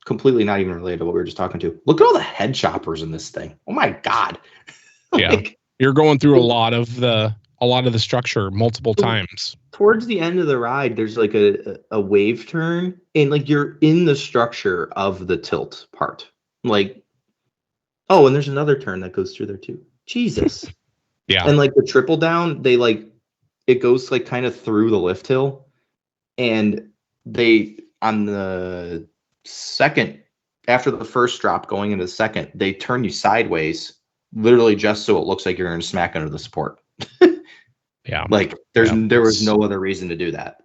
completely not even related to what we were just talking to. Look at all the head choppers in this thing. Oh my God. Yeah. You're going through a lot of the structure multiple times. Towards the end of the ride, there's like a wave turn, and like you're in the structure of the tilt part. Like, oh, and there's another turn that goes through there too. Jesus. Yeah. And like the triple down, it goes like kind of through the lift hill, and they on the second, after the first drop going into the second, they turn you sideways, literally just so it looks like you're going to smack under the support. Yeah. Like there was no other reason to do that.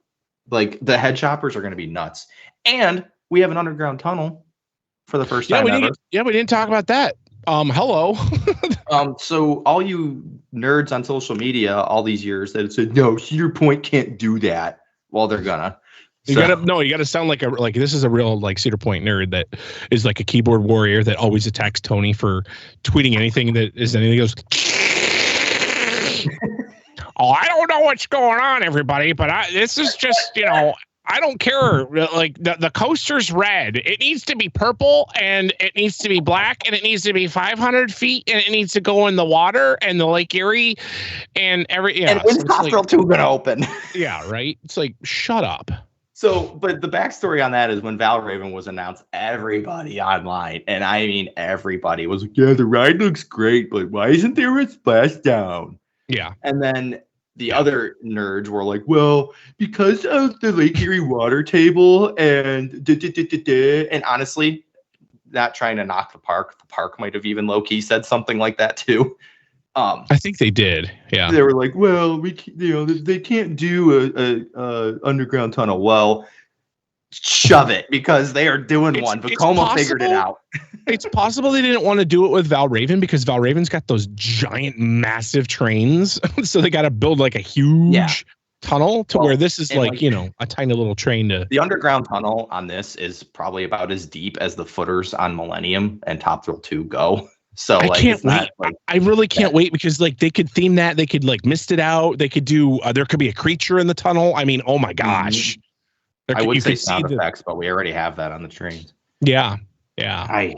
Like the head choppers are going to be nuts. And we have an underground tunnel for the first time ever. We didn't talk about that. Hello. So all you nerds on social media all these years that said, no, Cedar Point can't do that. Well, they're gonna. You gotta sound like this is a real like Cedar Point nerd that is like a keyboard warrior that always attacks Tony for tweeting anything that is anything. He goes, oh, I don't know what's going on, everybody, but this is just, I don't care. Like the coaster's red. It needs to be purple and it needs to be black and it needs to be 500 feet and it needs to go in the water and the Lake Erie and and when's Hospital 2 gonna open? Yeah, right. It's like, shut up. So, but the backstory on that is when Valraven was announced, everybody online, and I mean everybody, was like, yeah, the ride looks great, but why isn't there a splashdown? Yeah. And then the other nerds were like, well, because of the Lake Erie water table and and honestly, not trying to knock the park might have even low-key said something like that too. I think they did. Yeah. They were like, well, they can't do a underground tunnel. Well, shove it, because they are doing one. Vekoma figured it out. It's possible they didn't want to do it with Valraven because Valraven's got those giant, massive trains. So they got to build like a huge tunnel to where this is like, a tiny little train to. The underground tunnel on this is probably about as deep as the footers on Millennium and Top Thrill 2 go. So I can't wait. I really can't wait because like they could theme that. They could like mist it out. They could do. There could be a creature in the tunnel. I mean, oh my gosh. I would say sound effects, but we already have that on the trains. Yeah, yeah. I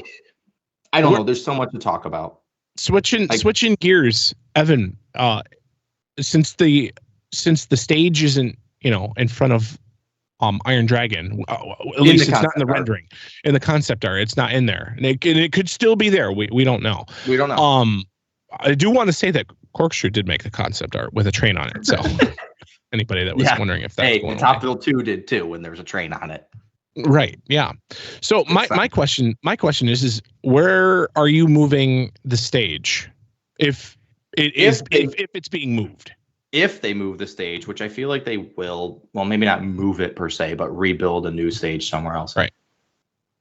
don't know. There's so much to talk about. Switching gears, Evan. Since the stage isn't in front of Iron Dragon, at least it's not in the rendering. In the concept art, it's not in there, and it could still be there. We don't know. We don't know. I do want to say that Corkscrew did make the concept art with a train on it. So anybody that was wondering if that's going Top Thrill 2 did too when there was a train on it. Right. Yeah. So my question is where are you moving the stage? If it's being moved. If they move the stage, which I feel like they will, well, maybe not move it per se, but rebuild a new stage somewhere else. Right.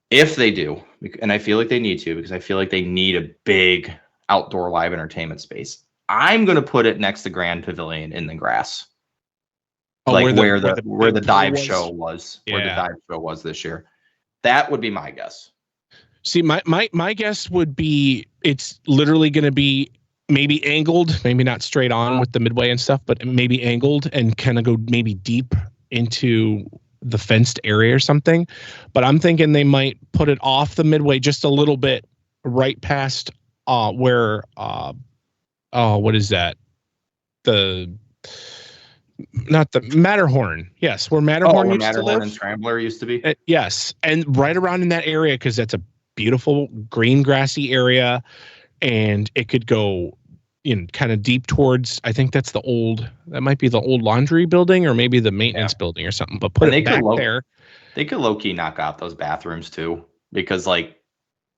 If they do, and I feel like they need to, because I feel like they need a big outdoor live entertainment space, I'm going to put it next to Grand Pavilion in the grass. Like where the dive show was, where the dive show was this year. That would be my guess. See, my guess would be it's literally going to be maybe angled, maybe not straight on with the midway and stuff, but maybe angled and kind of go maybe deep into the fenced area or something. But I'm thinking they might put it off the midway just a little bit, right past where what is that? Not the Matterhorn. Yes, where Matterhorn used to live. And Scrambler used to be. Yes, and right around in that area, because that's a beautiful green grassy area, and it could go in kind of deep towards. I think that might be the old laundry building, or maybe the maintenance building or something. But put it back there. They could low key knock out those bathrooms too, because like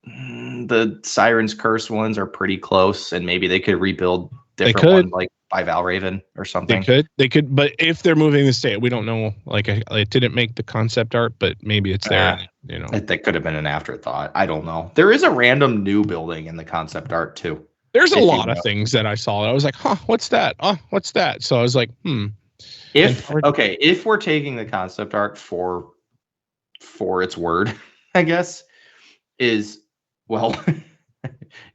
the Sirens Curse ones are pretty close, and maybe they could rebuild different ones, like by Valraven or something. They could, but if they're moving the state, we don't know. Like, it didn't make the concept art, but maybe it's there. That could have been an afterthought. I don't know. There is a random new building in the concept art too. There's a lot of things that I saw. I was like, huh, what's that? Oh, what's that? So I was like, If we're taking the concept art for its word, I guess, is, well,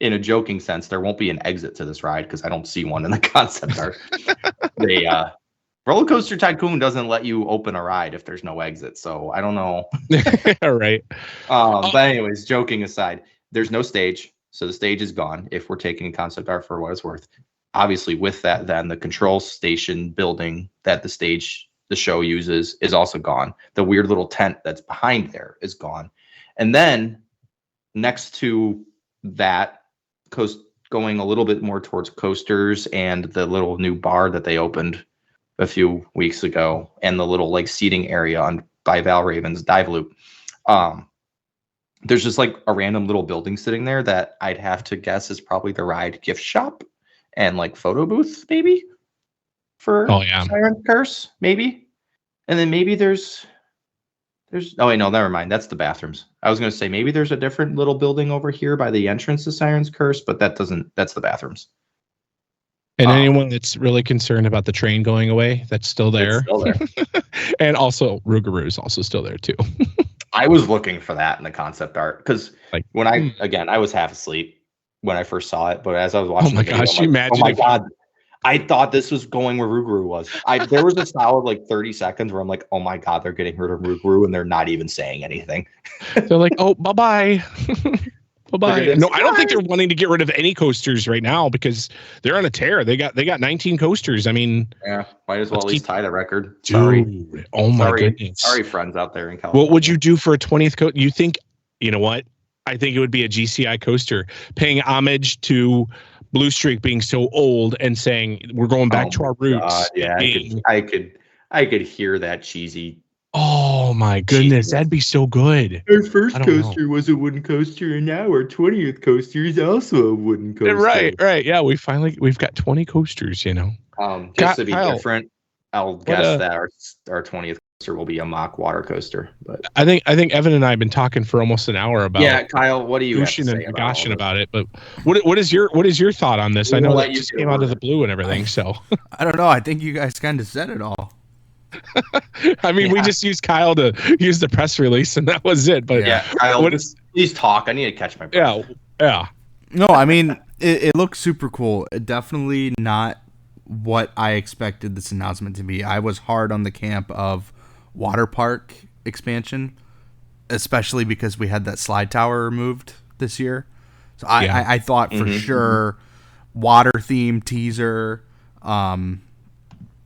in a joking sense, there won't be an exit to this ride because I don't see one in the concept art. Roller Coaster Tycoon doesn't let you open a ride if there's no exit, so I don't know. All right. But anyways, joking aside, there's no stage, so the stage is gone if we're taking concept art for what it's worth. Obviously, with that, then the control station building that the show uses is also gone. The weird little tent that's behind there is gone. And then next to that, going a little bit more towards coasters and the little new bar that they opened a few weeks ago, and the little like seating area by Valraven's dive loop, there's just like a random little building sitting there that I'd have to guess is probably the ride gift shop and like photo booth maybe for Sirens Curse, maybe. And then maybe there's oh wait, no, never mind. That's the bathrooms. I was going to say maybe there's a different little building over here by the entrance to Sirens Curse, but that's the bathrooms. And anyone that's really concerned about the train going away, that's still there. It's still there. And also Rougarou is also still there too. I was looking for that in the concept art because when I was half asleep when I first saw it, but as I was watching, imagine? Oh my god, I thought this was going where Rougarou was. There was a solid like 30 seconds where I'm like, oh my god, they're getting rid of Rougarou and they're not even saying anything. They're like, oh, bye-bye. Bye-bye. No, I don't think they're wanting to get rid of any coasters right now because they're on a tear. They got 19 coasters. I mean, yeah, might as well at least tie the record. Dude, sorry. Oh my goodness. Sorry, friends out there in California. What would you do for a 20th coaster? You know what? I think it would be a GCI coaster paying homage to Blue Streak being so old and saying we're going back to our roots. God, yeah, I could hear that cheesy. Oh my goodness, that'd be so good. Our first coaster was a wooden coaster, and now our 20th coaster is also a wooden coaster. Right. Yeah, we've got 20 coasters. Just to be different, I'll guess that our 20th coaster will be a mock water coaster. But I think Evan and I have been talking for almost an hour about. Yeah, Kyle, what do you have to say about it? But what is your thought on this? I know that just came out of the blue and everything. So I don't know. I think you guys kind of said it all. I mean, we just used Kyle to use the press release, and that was it. But Kyle, please talk. I need to catch my breath. Yeah. No, I mean, it looks super cool. Definitely not what I expected this announcement to be. I was hard on the camp of water park expansion, especially because we had that slide tower removed this year. So I thought for sure water theme teaser.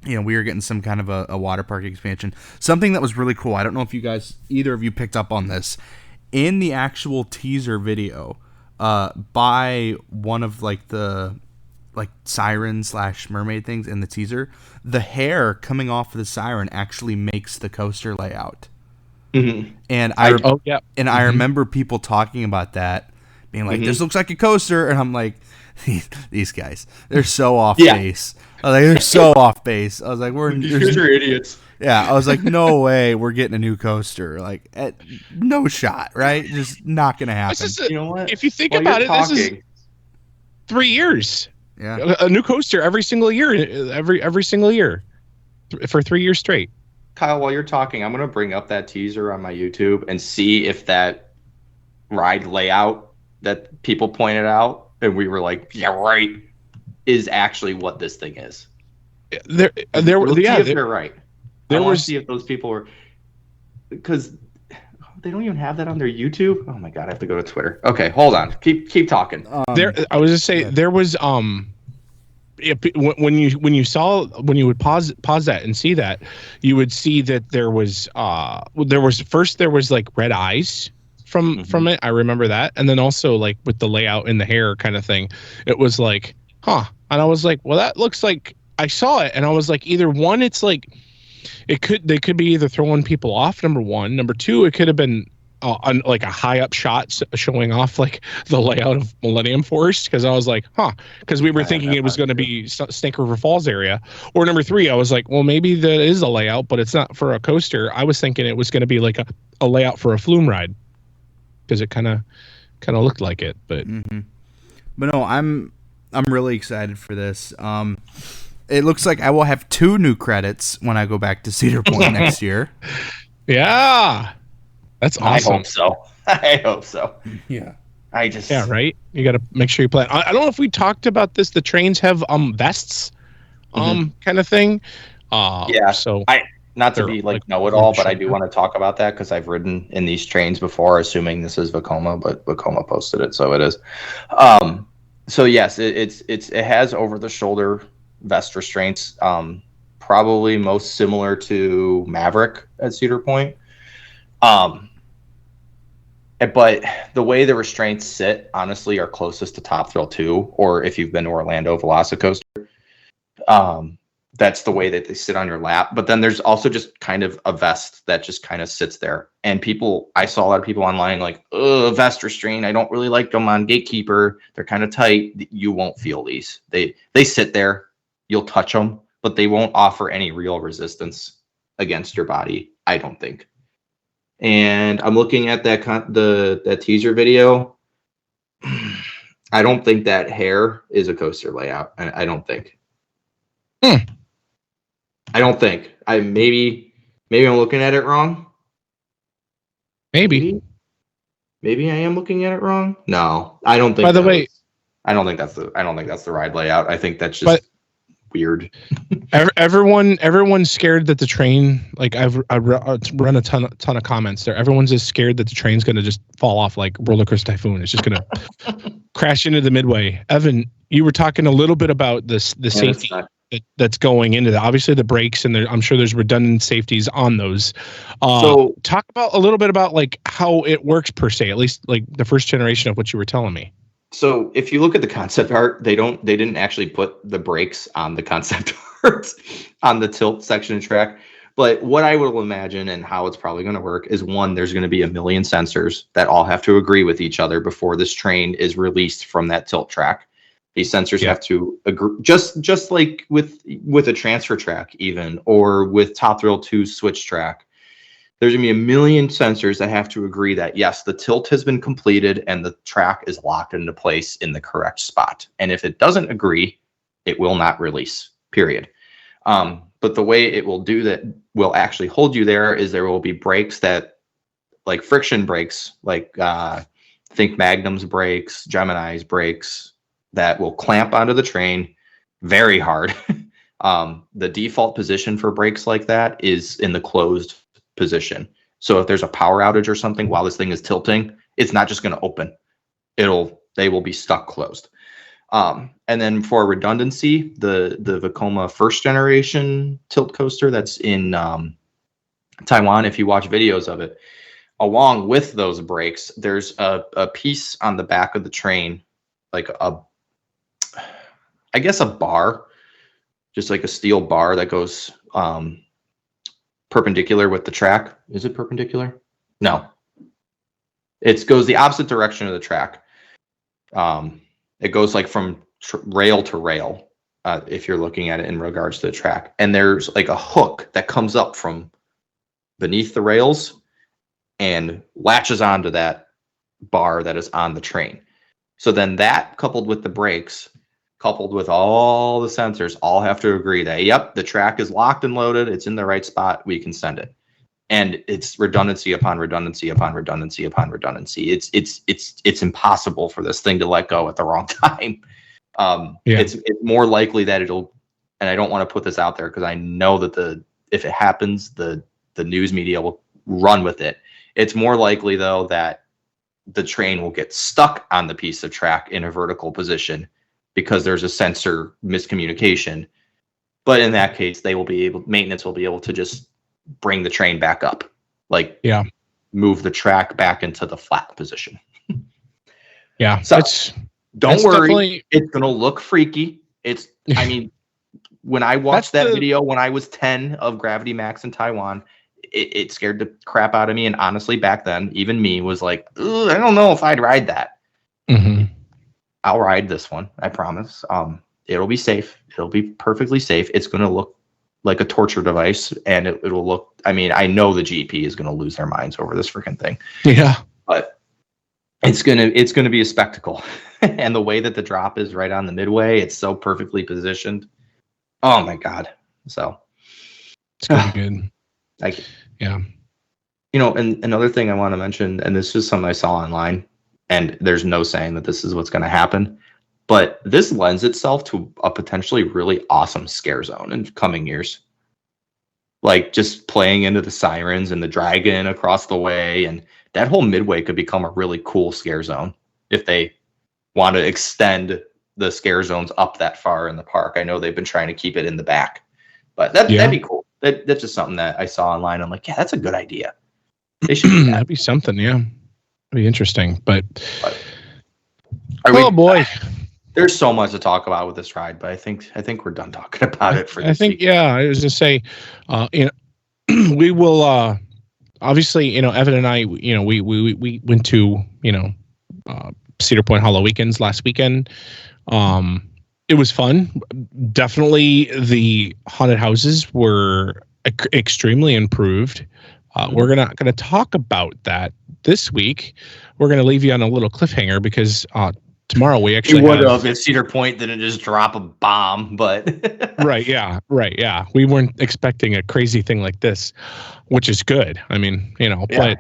We were getting some kind of a water park expansion. Something that was really cool. I don't know if either of you picked up on this. In the actual teaser video, by one of the siren / mermaid things in the teaser, the hair coming off of the siren actually makes the coaster layout. And I remember people talking about that, being like, "This looks like a coaster," and I'm like, "These guys, they're so off base. I was like, they're so off base." I was like, "You're idiots." Yeah, I was like, "No way, we're getting a new coaster. Like, no shot, right? Just not gonna happen." You know what? If you think about it, this is 3 years. Yeah, a new coaster every single year, every single year for 3 years straight. Kyle, while you're talking, I'm going to bring up that teaser on my YouTube and see if that ride layout that people pointed out and we were like, yeah, right, is actually what this thing is. They're right. There was see if those people were, because they don't even have that on their YouTube. Oh my god, I have to go to Twitter. Okay, hold on. Keep talking. I was just say there was when you would pause that and see that, you would see that there was like red eyes from it. I remember that. And then also like with the layout and the hair kind of thing, it was like, huh. And I was like, well, that looks like, I saw it and I was like, either one, it's like they could be either throwing people off, number one. Number two, it could have been like a high up shot showing off like the layout of Millennium Force, because I was like, huh, because we were thinking it was going to be Snake River Falls area. Or number three, I was like, well, maybe that is a layout, but it's not for a coaster. I was thinking it was going to be like a layout for a flume ride, because it kind of looked like it. But but no, I'm really excited for this. It looks like I will have 2 new credits when I go back to Cedar Point next year. Yeah. That's awesome. I hope so. Yeah. Yeah, right? You got to make sure you plan. I don't know if we talked about this. The trains have vests kind of thing. Yeah. So not to be like know-it-all, but I do want to talk about that because I've ridden in these trains before, assuming this is Vekoma, but Vekoma posted it, so it is. So yes, it has over-the-shoulder vest restraints, probably most similar to Maverick at Cedar Point. But the way the restraints sit, honestly, are closest to Top Thrill 2, or if you've been to Orlando Velocicoaster, that's the way that they sit on your lap. But then there's also just kind of a vest that just kind of sits there. And I saw a lot of people online like, vest restraint, I don't really like them on Gatekeeper. They're kind of tight. You won't feel these. They sit there. You'll touch them, but they won't offer any real resistance against your body, I don't think. And I'm looking at that teaser video. I don't think that hair is a coaster layout. I don't think. I don't think. Maybe I'm looking at it wrong. Maybe I am looking at it wrong. No, I don't think. By the way, I don't think that's the ride layout. I think that's just weird. Everyone's scared that the train, like I've run a ton of comments there. Everyone's just scared that the train's going to just fall off like Roller Coaster Typhoon. It's just going to crash into the midway. Evan, you were talking a little bit about the safety that's going into that. Obviously the brakes, and I'm sure there's redundant safeties on those. So talk about a little bit about like how it works per se, at least like the first generation of what you were telling me. So if you look at the concept art, they didn't actually put the brakes on the concept art on the tilt section of track. But what I will imagine and how it's probably going to work is, one, there's going to be a million sensors that all have to agree with each other before this train is released from that tilt track. These sensors have to agree, just like with a transfer track even, or with Top Thrill 2's switch track. There's going to be a million sensors that have to agree that, yes, the tilt has been completed and the track is locked into place in the correct spot. And if it doesn't agree, it will not release, period. But the way it will do that will actually hold you there is there will be brakes that, like friction brakes, like think Magnum's brakes, Gemini's brakes, that will clamp onto the train very hard. The default position for brakes like that is in the closed position. So if there's a power outage or something while this thing is tilting, it's not just going to open. They will be stuck closed. And then for redundancy, the Vekoma first generation tilt coaster that's in Taiwan, if you watch videos of it, along with those brakes, there's a piece on the back of the train, like I guess a bar, just like a steel bar that goes perpendicular with the track. Is it perpendicular? No. It goes the opposite direction of the track. It goes like from rail to rail, if you're looking at it in regards to the track. And there's like a hook that comes up from beneath the rails and latches onto that bar that is on the train. So then that, coupled with the brakes, coupled with all the sensors, all have to agree that, yep, the track is locked and loaded. It's in the right spot. We can send it. And it's redundancy upon redundancy upon redundancy upon redundancy. It's impossible for this thing to let go at the wrong time. It's more likely that it'll, and I don't want to put this out there because I know that if it happens, the news media will run with it. It's more likely though that the train will get stuck on the piece of track in a vertical position because there's a sensor miscommunication. But in that case, maintenance will be able to just bring the train back up, move the track back into the flat position. Yeah. So don't worry. It's going to look freaky. I mean, when I watched that video when I was 10 of Gravity Max in Taiwan, it scared the crap out of me. And honestly, back then, even me was like, I don't know if I'd ride that. Mm-hmm. I'll ride this one. I promise. It'll be safe. It'll be perfectly safe. It's going to look like a torture device, and it'll look, I mean, I know the GP is going to lose their minds over this freaking thing. Yeah. But it's going to be a spectacle. And the way that the drop is right on the midway, it's so perfectly positioned. Oh my God. So it's going to be good. Yeah. And another thing I want to mention, and this is something I saw online, and there's no saying that this is what's going to happen, but this lends itself to a potentially really awesome scare zone in coming years. Like just playing into the sirens and the dragon across the way, and that whole midway could become a really cool scare zone if they want to extend the scare zones up that far in the park. I know they've been trying to keep it in the back, but that'd be cool. That's just something that I saw online. I'm like, yeah, that's a good idea. They should do that. That'd be something, yeah. That'd be interesting. But boy. There's so much to talk about with this ride, but I think we're done talking about it for this week. I was gonna say, we will obviously, Evan and I, we went to Cedar Point Hollow Weekends last weekend. It was fun. Definitely, the haunted houses were extremely improved. We're not going to talk about that this week. We're going to leave you on a little cliffhanger because tomorrow we actually would have if Cedar Point didn't just drop a bomb, but right. We weren't expecting a crazy thing like this, which is good. I mean, but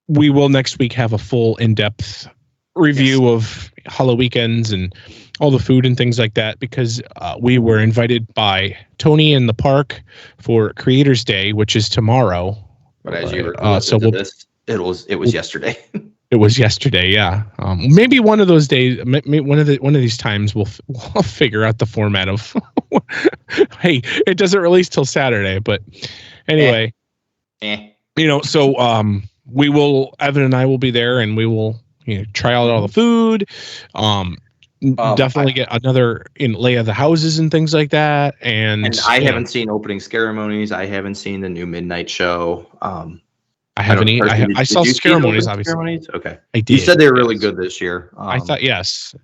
we will next week have a full in-depth review of Hollow Weekends and all the food and things like that, because we were invited by Tony in the park for Creators Day, which is tomorrow. But as you were it was yesterday. It was yesterday, yeah. Maybe one of those days, one of these times, we'll figure out the format of. Hey, it doesn't release till Saturday, but anyway, So we will. Evan and I will be there, and we will try out all the food. Definitely get another lay of the houses and things like that. And I haven't seen opening ceremonies. I haven't seen the new midnight show. I haven't. I saw ceremonies, obviously. Ceremonies? Okay. I did. You said they were really good this year. I thought, yes.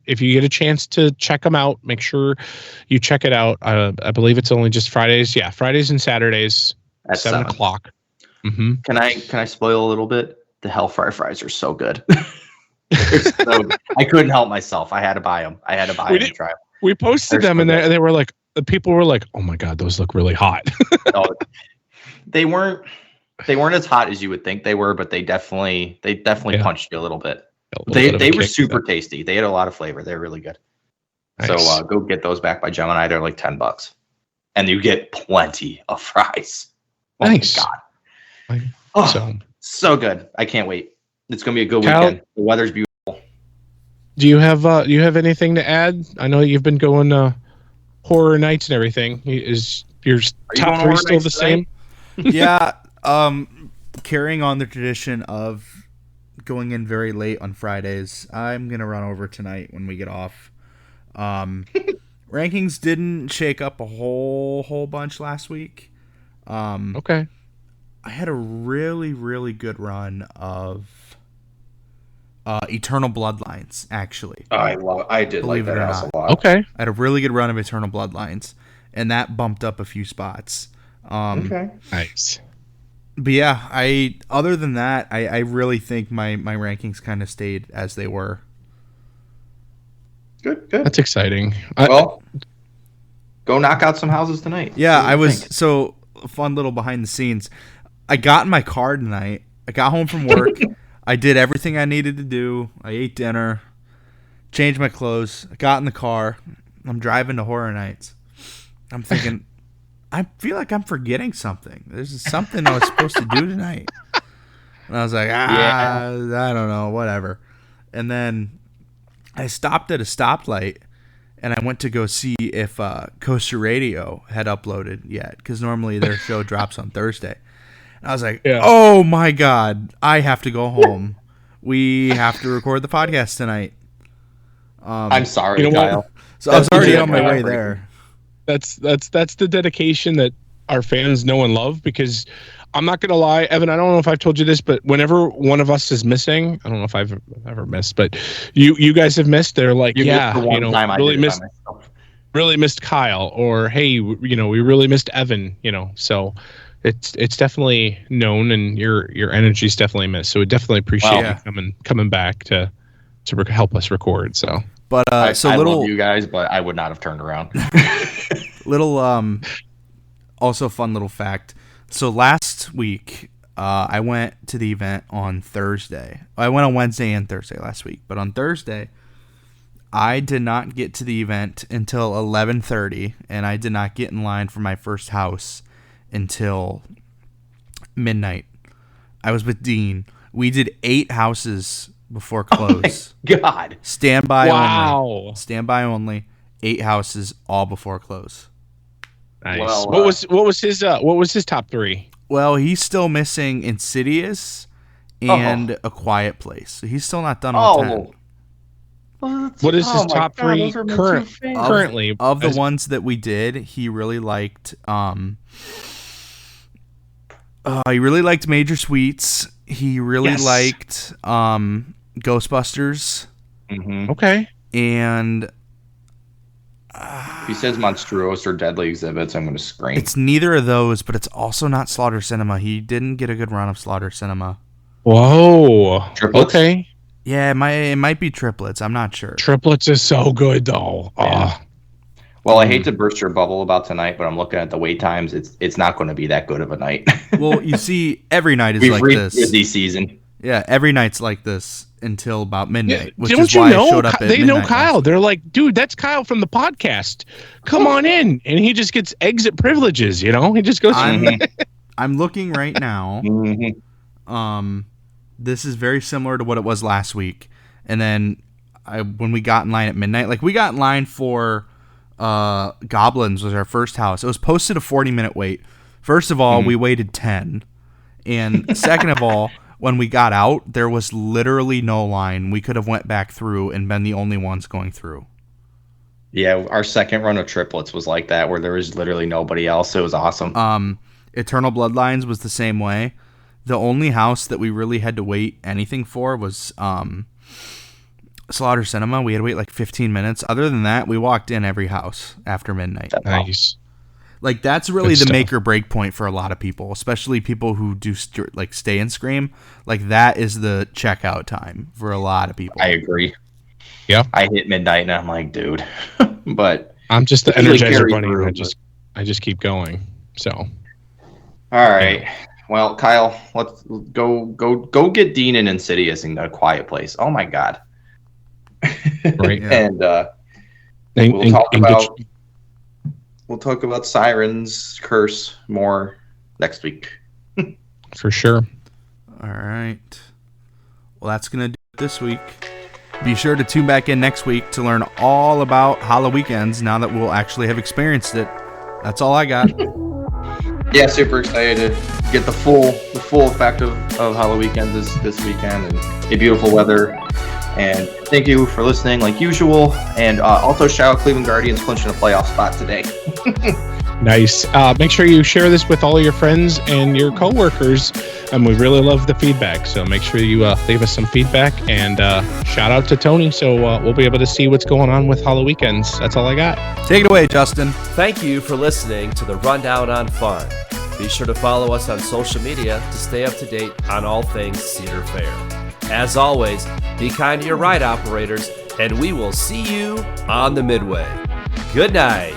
If you get a chance to check them out, make sure you check it out. I believe it's only just Fridays. Yeah, Fridays and Saturdays at 7 o'clock. Mm-hmm. Can I spoil a little bit? The Hellfire fries are so good. I couldn't help myself. I had to buy them. And try them. We posted them, and they were like, the people were like, "Oh my God, those look really hot." They weren't as hot as you would think they were, but they definitely punched you a little bit. They were super tasty. They had a lot of flavor. They're really good. Nice. So go get those back by Gemini. They're like $10, and you get plenty of fries. Oh nice. My God. So good. I can't wait. It's gonna be a good weekend. The weather's beautiful. Do you have anything to add? I know you've been going horror nights and everything. Is your top 3 still the same? Yeah. Carrying on the tradition of going in very late on Fridays, I'm gonna run over tonight when we get off. Rankings didn't shake up a whole bunch last week. Okay. I had a really, really good run of Eternal Bloodlines, actually. I did Believe like it that or house not. a lot. Okay. I had a really good run of Eternal Bloodlines, and that bumped up a few spots. Okay. Nice. But yeah, other than that, I really think my rankings kind of stayed as they were. Good. That's exciting. Well, go knock out some houses tonight. Yeah, I was so fun little behind the scenes. I got in my car tonight. I got home from work. I did everything I needed to do. I ate dinner, changed my clothes. I got in the car. I'm driving to Horror Nights. I'm thinking, I feel like I'm forgetting something. There's something I was supposed to do tonight. And I was like, I don't know, whatever. And then I stopped at a stoplight, and I went to go see if Coaster Radio had uploaded yet, because normally their show drops on Thursday. And I was like, oh my God, I have to go home. We have to record the podcast tonight. I'm sorry, Kyle. So I was already on my way there. That's the dedication that our fans know and love, because I'm not going to lie, Evan, I don't know if I've told you this, but whenever one of us is missing, I don't know if I've ever missed, but you guys have missed. They're like, really missed Kyle, or hey, we really missed Evan, so it's definitely known, and your energy's definitely missed. So we definitely appreciate you coming back to help us record. So, but I love you guys, but I would not have turned around. Little also fun little fact. So last week, I went to the event on Thursday. I went on Wednesday and Thursday last week, but on Thursday, I did not get to the event until 11:30, and I did not get in line for my first house until midnight. I was with Dean. We did 8 houses before close. Oh my God. Standby only. Standby only. 8 houses all before close. Nice. Well, what was his top 3? Well, he's still missing Insidious and A Quiet Place. So he's still not done on 10. What is his top 3 currently? Of the ones that we did, he really liked Major Suites. He really liked Ghostbusters. Mm-hmm. Okay. And if he says Monstrous or Deadly Exhibits, I'm going to scream. It's neither of those, but it's also not Slaughter Cinema. He didn't get a good run of Slaughter Cinema. Whoa. Triplets? Okay. Yeah, it might be Triplets. I'm not sure. Triplets is so good, though. Yeah. Well, I hate to burst your bubble about tonight, but I'm looking at the wait times. It's not going to be that good of a night. Well, you see, every night is like this. Busy season. Yeah, every night's like this until about midnight, which Don't is why I showed up at They midnight. know Kyle. They're like, dude, that's Kyle from the podcast. Come on in. And he just gets exit privileges, He just goes. I'm looking right now. Mm-hmm. This is very similar to what it was last week. And then when we got in line at midnight, like we got in line for Goblins was our first house. It was posted a 40-minute wait. First of all, we waited 10. And second of all, when we got out, there was literally no line. We could have went back through and been the only ones going through. Yeah, our second run of Triplets was like that, where there was literally nobody else. It was awesome. Eternal Bloodlines was the same way. The only house that we really had to wait anything for was Slaughter Cinema. We had to wait like 15 minutes. Other than that, we walked in every house after midnight. Nice. Like, that's really the make or break point for a lot of people, especially people who do stay and Scream. Like, that is the checkout time for a lot of people. I agree. Yeah. I hit midnight and I'm like, dude. But I'm just the Energizer Bunny. I just keep going. So. All right. Well, Kyle, let's go get Dean and Insidious in A Quiet Place. Oh my God. Right. And we'll talk about Sirens Curse more next week. For sure. All right. Well, that's going to do it this week. Be sure to tune back in next week to learn all about Halloween now that we'll actually have experienced it. That's all I got. Yeah, super excited to get the full effect of Halloween this weekend and beautiful weather. And thank you for listening, like usual. And also shout out Cleveland Guardians clinching a playoff spot today. Nice. Make sure you share this with all your friends and your coworkers. And we really love the feedback. So make sure you leave us some feedback, and shout out to Tony. So we'll be able to see what's going on with Hollow Weekends. That's all I got. Take it away, Justin. Thank you for listening to the Rundown on Fun. Be sure to follow us on social media to stay up to date on all things Cedar Fair. As always, be kind to your ride operators, and we will see you on the Midway. Good night.